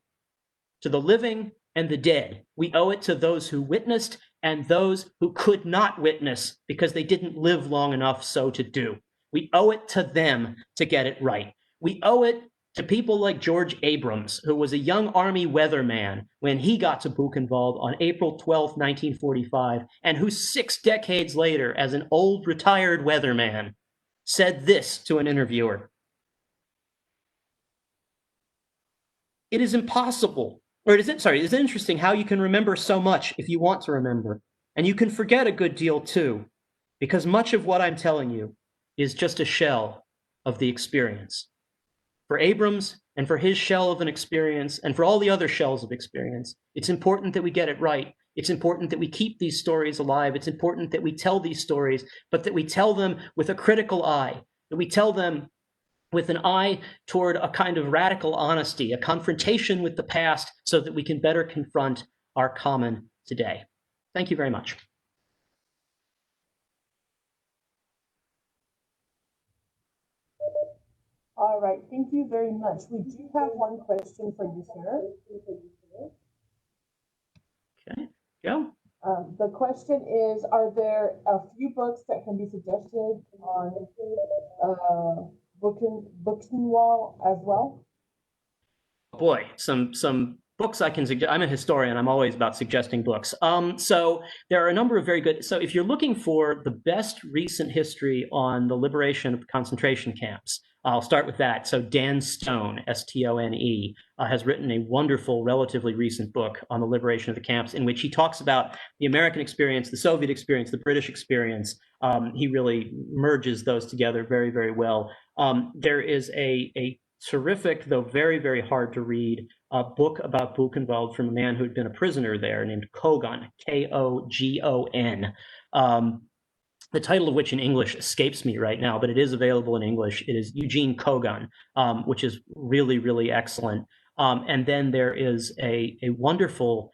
to the living and the dead. We owe it to those who witnessed and those who could not witness because they didn't live long enough so to do. We owe it to them to get it right. We owe it to people like George Abrams, who was a young Army weatherman when he got to Buchenwald on April 12, 1945, and who 6 decades later, as an old retired weatherman, said this to an interviewer. It is impossible, or it is interesting how you can remember so much if you want to remember, and you can forget a good deal too, because much of what I'm telling you is just a shell of the experience. For Abrams and for his shell of an experience and for all the other shells of experience, it's important that we get it right. It's important that we keep these stories alive. It's important that we tell these stories, but that we tell them with a critical eye, that we tell them with an eye toward a kind of radical honesty, a confrontation with the past so that we can better confront our common today. Thank you very much. All right, thank you very much. We do have one question for you, sir. Okay, Joe? The question is, are there a few books that can be suggested on Buchenwald as well? Boy, some books I can suggest. I'm a historian. I'm always about suggesting books. So there are a number of very good. So if you're looking for the best recent history on the liberation of concentration camps, I'll start with that. So Dan Stone, S-T-O-N-E, has written a wonderful, relatively recent book on the liberation of the camps, in which he talks about the American experience, the Soviet experience, the British experience. He really merges those together very, very well. There is a terrific, though very, very hard to read, book about Buchenwald from a man who had been a prisoner there named Kogon, K-O-G-O-N. The title of which in English escapes me right now, but it is available in English. It is Eugene Kogon, which is really, really excellent. And then there is a wonderful,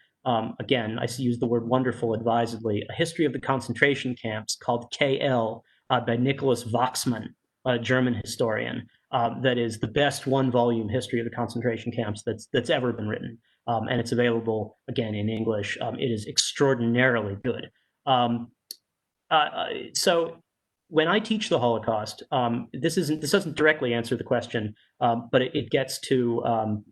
again, I use the word wonderful advisedly, a history of the concentration camps called KL by Nicholas Wachsmann, a German historian. That is the best 1-volume history of the concentration camps that's ever been written. And it's available, again, in English. It is extraordinarily good. So when I teach the Holocaust, this doesn't directly answer the question, but it gets to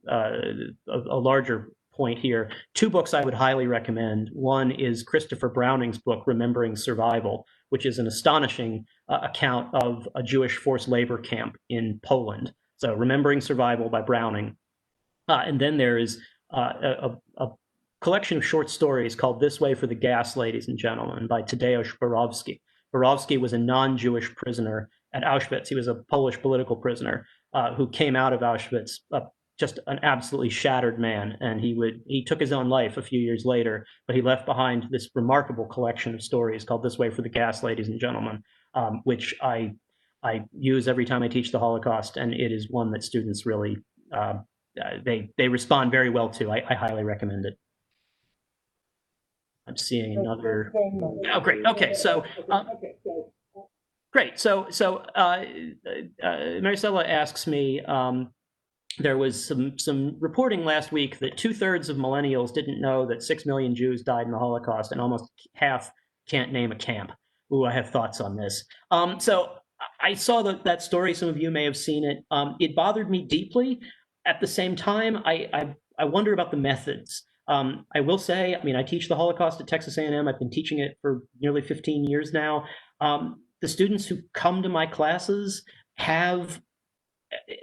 a larger point here. Two books I would highly recommend. One is Christopher Browning's book, Remembering Survival, which is an astonishing account of a Jewish forced labor camp in Poland. So Remembering Survival by Browning. And then there is a collection of short stories called This Way for the Gas, Ladies and Gentlemen, by Tadeusz Borowski. Borowski was a non-Jewish prisoner at Auschwitz. He was a Polish political prisoner who came out of Auschwitz just an absolutely shattered man, and he took his own life a few years later, but he left behind this remarkable collection of stories called This Way for the Gas, Ladies and Gentlemen, which I use every time I teach the Holocaust, and it is one that students really they respond very well to. I highly recommend it. I'm seeing another. Oh, great. Okay, so great. So Maricela asks me. There was some reporting last week that 2/3 of millennials didn't know that 6 million Jews died in the Holocaust, and almost half can't name a camp. Ooh, I have thoughts on this. So I saw that story. Some of you may have seen it. It bothered me deeply. At the same time, I wonder about the methods. I will say, I mean, I teach the Holocaust at Texas A&M. I've been teaching it for nearly 15 years now. The students who come to my classes have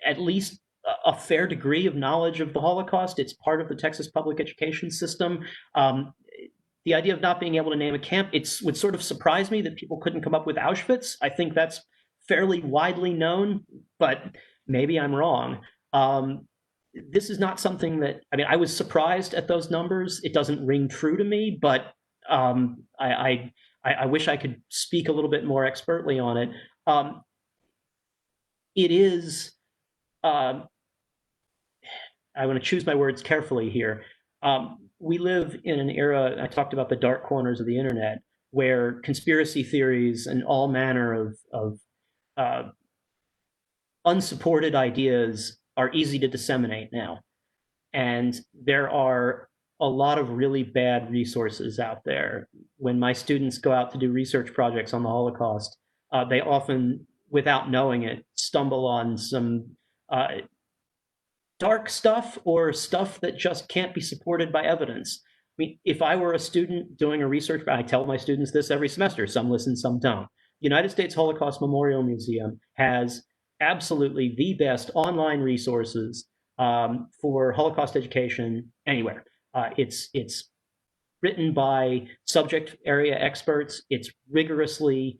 at least a fair degree of knowledge of the Holocaust. It's part of the Texas public education system. The idea of not being able to name a camp, it would sort of surprise me that people couldn't come up with Auschwitz. I think that's fairly widely known, but maybe I'm wrong. This is not something that, I mean, I was surprised at those numbers. It doesn't ring true to me, but I wish I could speak a little bit more expertly on it. It is, I want to choose my words carefully here. We live in an era, I talked about the dark corners of the internet, where conspiracy theories and all manner of unsupported ideas are easy to disseminate now. And there are a lot of really bad resources out there. When my students go out to do research projects on the Holocaust, they often, without knowing it, stumble on some dark stuff or stuff that just can't be supported by evidence. I mean, if I were a student doing a research, I tell my students this every semester, some listen, some don't. The United States Holocaust Memorial Museum has absolutely the best online resources for Holocaust education anywhere. It's written by subject area experts. It's rigorously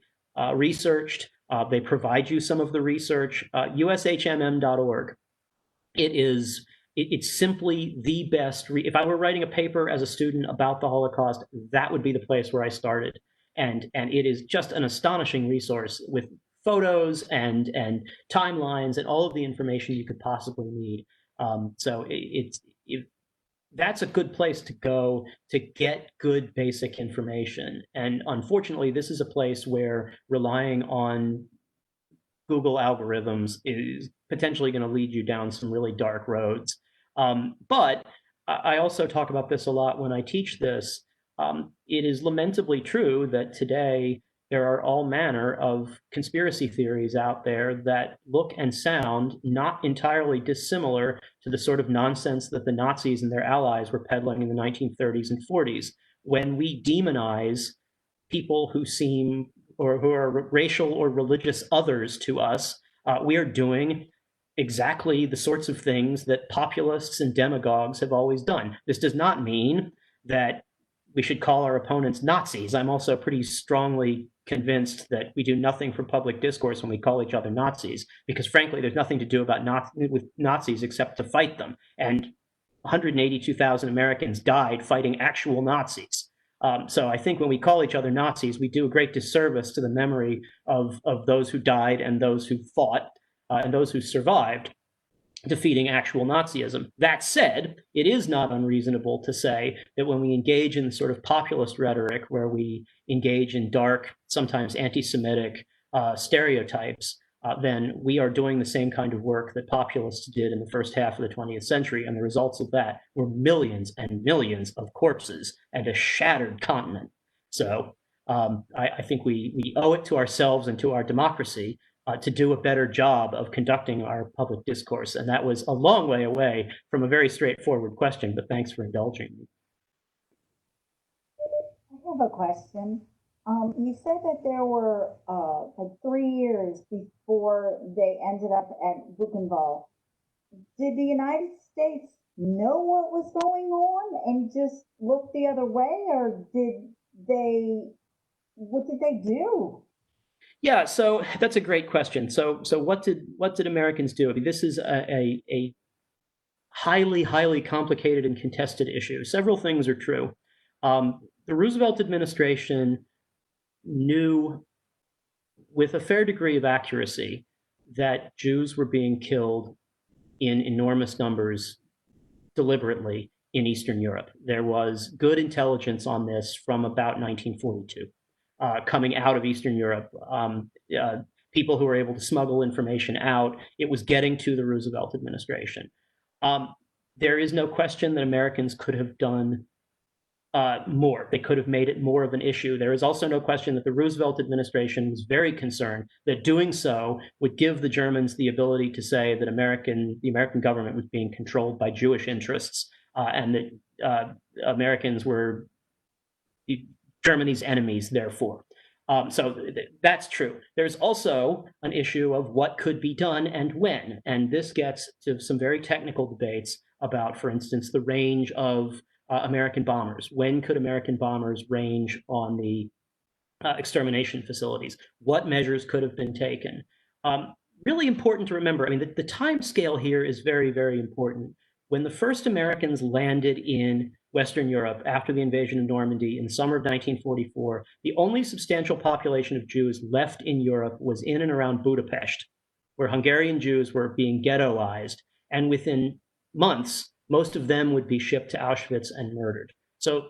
researched. They provide you some of the research. ushmm.org. It's simply the best. If I were writing a paper as a student about the Holocaust, that would be the place where I started. And it is just an astonishing resource with photos and timelines and all of the information you could possibly need. So that's a good place to go to get good basic information. And unfortunately, this is a place where relying on Google algorithms is potentially going to lead you down some really dark roads. But I also talk about this a lot when I teach this. It is lamentably true that today there are all manner of conspiracy theories out there that look and sound not entirely dissimilar to the sort of nonsense that the Nazis and their allies were peddling in the 1930s and 40s. When we demonize people who seem or who are racial or religious others to us, we are doing exactly the sorts of things that populists and demagogues have always done. This does not mean that we should call our opponents Nazis. I'm also pretty strongly convinced that we do nothing for public discourse when we call each other Nazis, because frankly, there's nothing to do with Nazis except to fight them. And 182,000 Americans died fighting actual Nazis. So I think when we call each other Nazis, we do a great disservice to the memory of those who died and those who fought and those who survived defeating actual Nazism. That said, it is not unreasonable to say that when we engage in sort of populist rhetoric, where we engage in dark, sometimes anti-Semitic stereotypes, then we are doing the same kind of work that populists did in the first half of the 20th century. And the results of that were millions and millions of corpses and a shattered continent. So I think we owe it to ourselves and to our democracy to do a better job of conducting our public discourse. And that was a long way away from a very straightforward question, but thanks for indulging me. I have a question. You said that there were like 3 years before they ended up at Buchenwald. Did the United States know what was going on and just look the other way, or they, what did they do? Yeah, so that's a great question. So what did Americans do? I mean, this is a highly complicated and contested issue. Several things are true. The Roosevelt administration knew with a fair degree of accuracy that Jews were being killed in enormous numbers deliberately in Eastern Europe. There was good intelligence on this from about 1942, coming out of Eastern Europe. People who were able to smuggle information out. It was getting to the Roosevelt administration. There is no question that Americans could have done more. They could have made it more of an issue. There is also no question that the Roosevelt administration was very concerned that doing so would give the Germans the ability to say that the American government was being controlled by Jewish interests, and that Americans were Germany's enemies, therefore. So that's true. There's also an issue of what could be done and when. And this gets to some very technical debates about, for instance, the range of American bombers. When could American bombers range on the extermination facilities? What measures could have been taken? Really important to remember, I mean, the time scale here is very important. When the first Americans landed in Western Europe after the invasion of Normandy in the summer of 1944, the only substantial population of Jews left in Europe was in and around Budapest, where Hungarian Jews were being ghettoized. And within months, most of them would be shipped to Auschwitz and murdered. So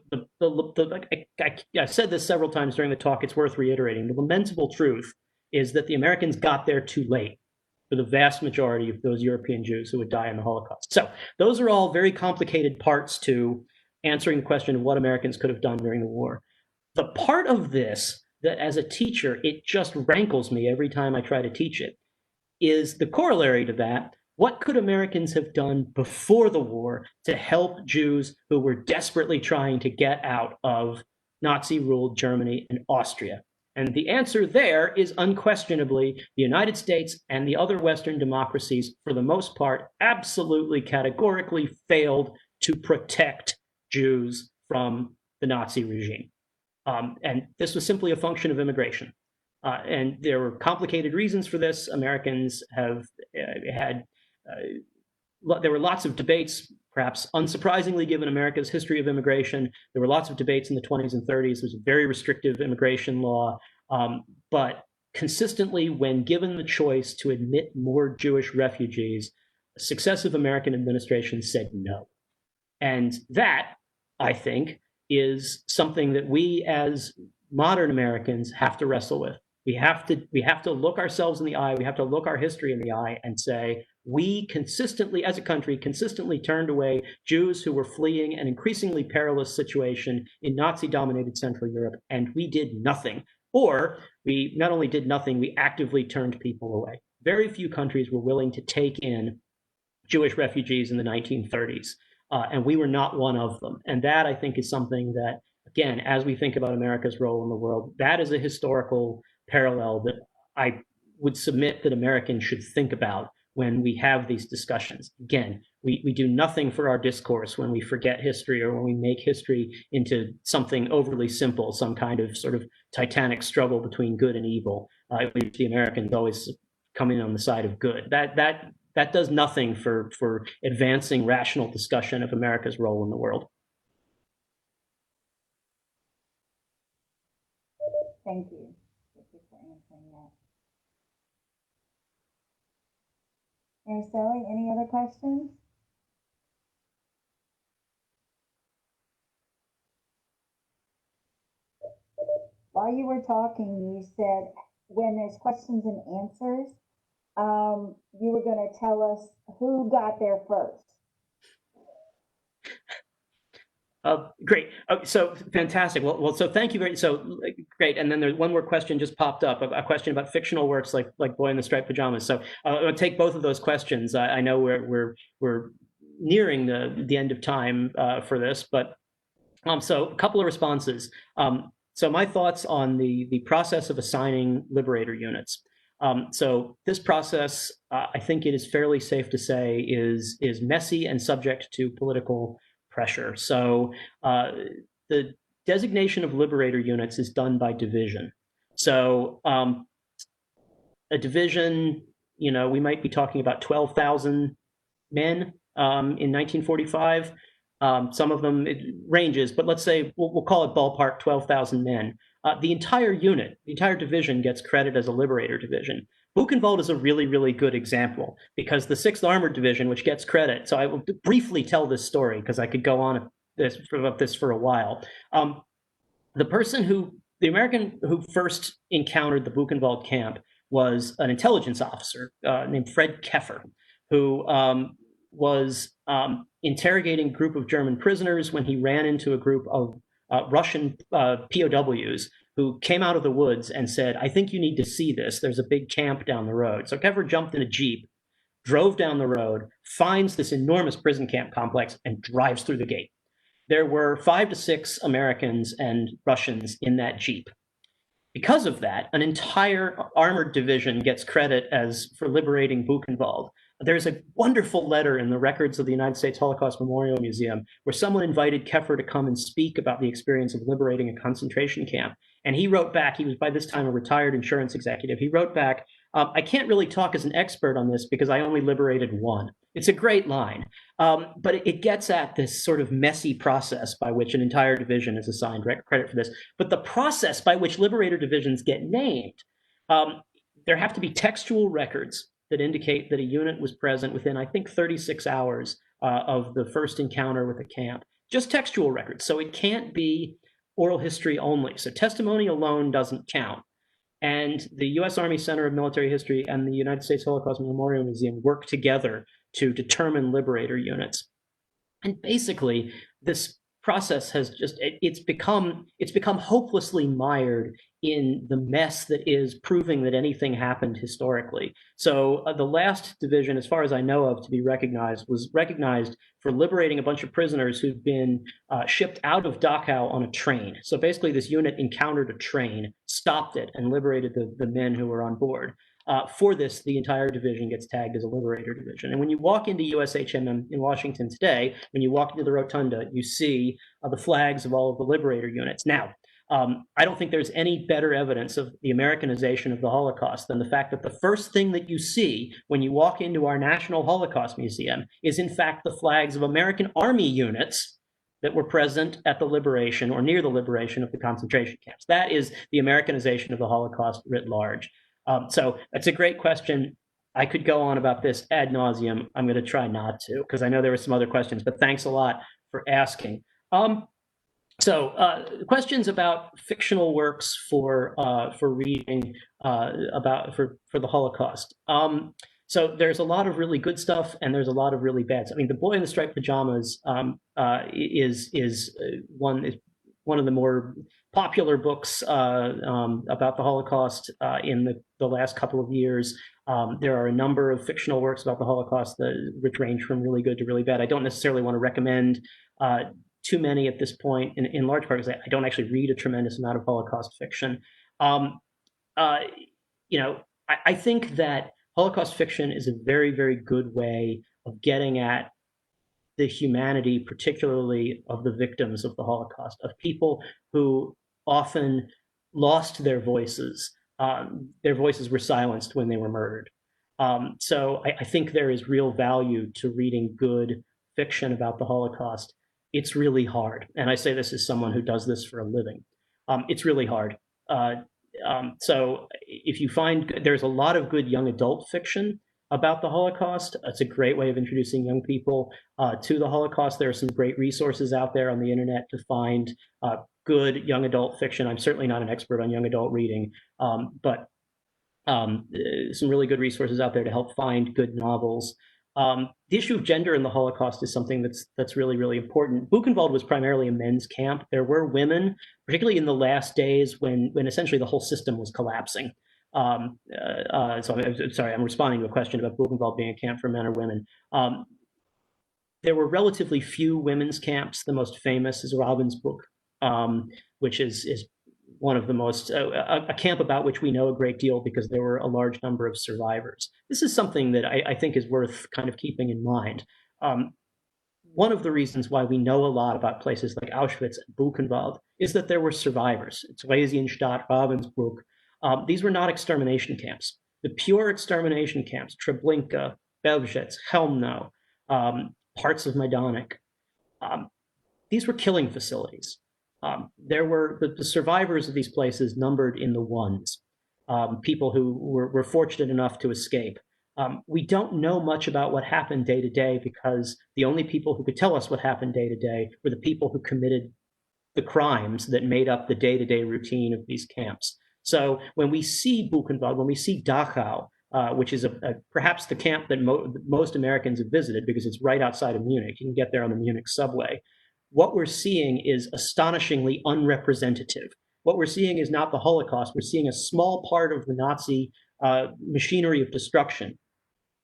I've said this several times during the talk, it's worth reiterating. The lamentable truth is that the Americans got there too late for the vast majority of those European Jews who would die in the Holocaust. So those are all very complicated parts to answering the question of what Americans could have done during the war. The part of this that as a teacher, it just rankles me every time I try to teach it, is the corollary to that. What could Americans have done before the war to help Jews who were desperately trying to get out of Nazi-ruled Germany and Austria? And the answer there is unquestionably the United States and the other Western democracies, for the most part, absolutely categorically failed to protect Jews from the Nazi regime. And this was simply a function of immigration. And there were complicated reasons for this. Americans have had, there were lots of debates, perhaps unsurprisingly given America's history of immigration. There were lots of debates in the 20s and 30s. There was a very restrictive immigration law. But consistently, when given the choice to admit more Jewish refugees, successive American administrations said no. And that, I think, is something that we as modern Americans have to wrestle with. We have to look ourselves in the eye. We have to look our history in the eye and say, we consistently, as a country, consistently turned away Jews who were fleeing an increasingly perilous situation in Nazi-dominated Central Europe, and we did nothing. Or we not only did nothing, we actively turned people away. Very few countries were willing to take in Jewish refugees in the 1930s. And we were not one of them. And that, I think, is something that, again, as we think about America's role in the world, that is a historical parallel that I would submit that Americans should think about when we have these discussions. Again, we do nothing for our discourse when we forget history or when we make history into something overly simple, some kind of sort of titanic struggle between good and evil. The Americans always come in on the side of good. That does nothing for advancing rational discussion of America's role in the world. Thank you. Thank you for answering that. Araceli, any other questions? While you were talking, you said when there's questions and answers, you were going to tell us who got there first. Great. So fantastic. So thank you very so great. And then there's one more question just popped up, a question about fictional works like Boy in the Striped Pajamas. So I'll take both of those questions. I know we're nearing the end of time for this, but so a couple of responses. So my thoughts on the process of assigning liberator units. So this process, I think it is fairly safe to say, is messy and subject to political pressure. So the designation of liberator units is done by division. So a division, we might be talking about 12,000 men in 1945. Some of them, it ranges, but let's say we'll call it ballpark 12,000 men. The entire unit, the entire division gets credit as a liberator division. Buchenwald is a really, really good example because the 6th Armored Division, which gets credit, so I will briefly tell this story because I could go on about this for a while. The American who first encountered the Buchenwald camp was an intelligence officer named Fred Keffer, who was interrogating a group of German prisoners when he ran into a group of Russian POWs who came out of the woods and said, "I think you need to see this. There's a big camp down the road." So Keffer jumped in a Jeep, drove down the road, finds this enormous prison camp complex, and drives through the gate. There were 5 to 6 Americans and Russians in that Jeep. Because of that, an entire armored division gets credit for liberating Buchenwald. There's a wonderful letter in the records of the United States Holocaust Memorial Museum where someone invited Keffer to come and speak about the experience of liberating a concentration camp. And he wrote back, he was by this time a retired insurance executive. He wrote back, "I can't really talk as an expert on this because I only liberated one." It's a great line, but it gets at this sort of messy process by which an entire division is assigned credit for this. But the process by which liberator divisions get named, there have to be textual records that indicate that a unit was present within, I think, 36 hours of the first encounter with the camp. Just textual records. So it can't be oral history only. So testimony alone doesn't count. And the U.S. Army Center of Military History and the United States Holocaust Memorial Museum work together to determine liberator units. And basically, this process has just, it's become hopelessly mired in the mess that is proving that anything happened historically. So the last division, as far as I know of, to be recognized, was recognized for liberating a bunch of prisoners who'd been shipped out of Dachau on a train. So basically this unit encountered a train, stopped it, and liberated the men who were on board. For this, the entire division gets tagged as a liberator division. And when you walk into USHMM in Washington today, when you walk into the rotunda, you see the flags of all of the liberator units. Now, I don't think there's any better evidence of the Americanization of the Holocaust than the fact that the first thing that you see when you walk into our National Holocaust Museum is, in fact, the flags of American Army units that were present at the liberation or near the liberation of the concentration camps. That is the Americanization of the Holocaust writ large. So that's a great question. I could go on about this ad nauseum. I'm going to try not to because I know there were some other questions, but thanks a lot for asking. So questions about fictional works for reading for the Holocaust. So there's a lot of really good stuff and there's a lot of really bad stuff. I mean, The Boy in the Striped Pajamas is one of the more popular books about the Holocaust in the last couple of years. There are a number of fictional works about the Holocaust which range from really good to really bad. I don't necessarily want to recommend too many at this point, in large part because I don't actually read a tremendous amount of Holocaust fiction. I think that Holocaust fiction is a very, very good way of getting at the humanity, particularly of the victims of the Holocaust, of people who often lost their voices. Their voices were silenced when they were murdered. So I think there is real value to reading good fiction about the Holocaust. It's really hard. And I say this as someone who does this for a living. It's really hard. So if you find, there's a lot of good young adult fiction about the Holocaust. It's a great way of introducing young people to the Holocaust. There are some great resources out there on the internet to find good young adult fiction. I'm certainly not an expert on young adult reading, but some really good resources out there to help find good novels. The issue of gender in the Holocaust is something that's really, really important. Buchenwald was primarily a men's camp. There were women, particularly in the last days when essentially the whole system was collapsing. So I'm sorry, I'm responding to a question about Buchenwald being a camp for men or women. There were relatively few women's camps. The most famous is Ravensbrück, which is one of the most, a camp about which we know a great deal because there were a large number of survivors. This is something that I think is worth kind of keeping in mind. One of the reasons why we know a lot about places like Auschwitz and Buchenwald is that there were survivors. Theresienstadt, Ravensbrück. These were not extermination camps. The pure extermination camps, Treblinka, Belzec, Chelmno, parts of Majdanek, these were killing facilities. There were the survivors of these places numbered in the ones, people who were fortunate enough to escape. We don't know much about what happened day to day because the only people who could tell us what happened day to day were the people who committed the crimes that made up the day-to-day routine of these camps. So when we see Buchenwald, when we see Dachau, which is perhaps the camp that most Americans have visited because it's right outside of Munich. You can get there on the Munich subway. What we're seeing is astonishingly unrepresentative. What we're seeing is not the Holocaust. We're seeing a small part of the Nazi machinery of destruction,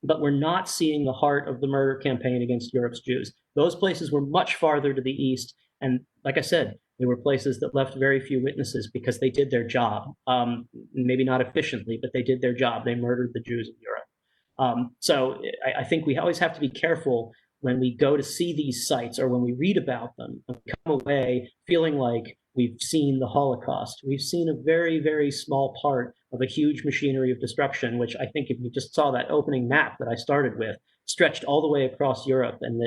but we're not seeing the heart of the murder campaign against Europe's Jews. Those places were much farther to the east, and like I said, they were places that left very few witnesses because they did their job. Maybe not efficiently, but they did their job. They murdered the Jews of Europe. So I think we always have to be careful when we go to see these sites or when we read about them and come away feeling like we've seen the Holocaust. We've seen a very, very small part of a huge machinery of destruction, which I think if you just saw that opening map that I started with, stretched all the way across Europe, and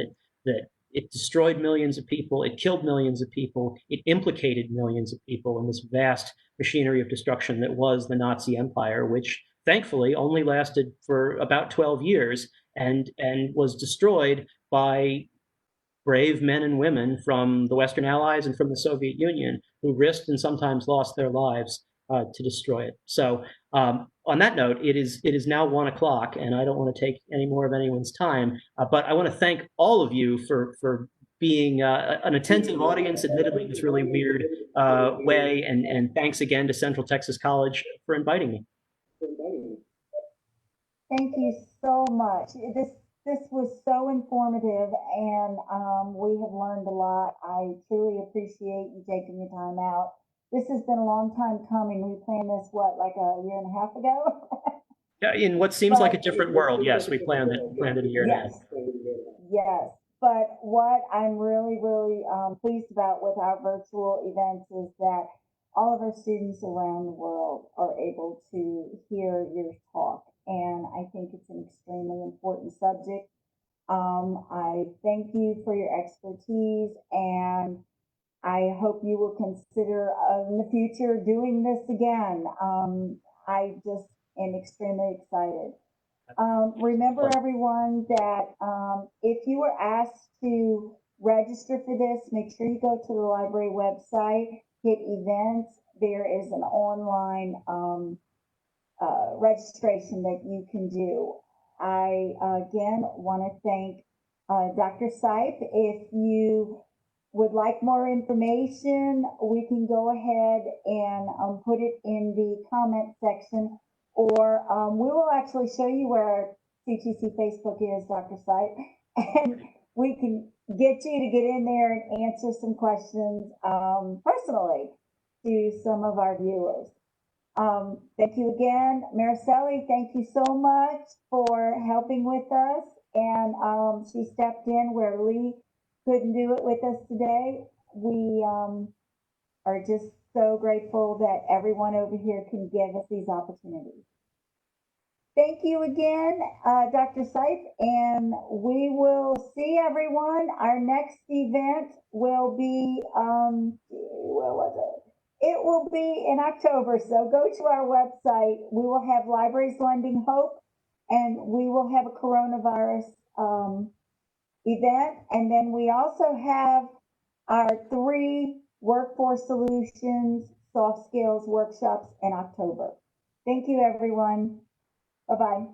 that it destroyed millions of people, it killed millions of people, it implicated millions of people in this vast machinery of destruction that was the Nazi Empire, which thankfully only lasted for about 12 years and was destroyed by brave men and women from the Western Allies and from the Soviet Union who risked and sometimes lost their lives to destroy it. So on that note, it is now 1 o'clock, and I don't want to take any more of anyone's time, but I want to thank all of you for being an attentive audience, admittedly in this really weird way, and thanks again to Central Texas College for inviting me. Thank you so much. This was so informative, and we have learned a lot. I truly appreciate you taking your time out. This has been a long time coming. We planned this, what, like a year and a half ago? Yeah, in what seems like a different world, yes, we planned it a year and a half. Yes. But what I'm really, really pleased about with our virtual events is that all of our students around the world are able to hear your talk. And I think it's an extremely important subject. I thank you for your expertise, and I hope you will consider in the future doing this again. I just am extremely excited. Remember, everyone, that if you were asked to register for this, make sure you go to the library website, hit events. There is an online registration that you can do. I again want to thank Dr. Sipe. If you would like more information, we can go ahead and put it in the comment section, or we will actually show you where our CTC Facebook is, Dr. Sipe, and we can get you to get in there and answer some questions personally to some of our viewers. Thank you again. Mariceli, thank you so much for helping with us. And she stepped in where Lee couldn't do it with us today. We are just so grateful that everyone over here can give us these opportunities. Thank you again, Dr. Sipe, and we will see everyone. Our next event will be, where was it? It will be in October, so go to our website. We will have Libraries Lending Hope, and we will have a coronavirus event. And then we also have our 3 workforce solutions, soft skills workshops in October. Thank you, everyone. Bye-bye.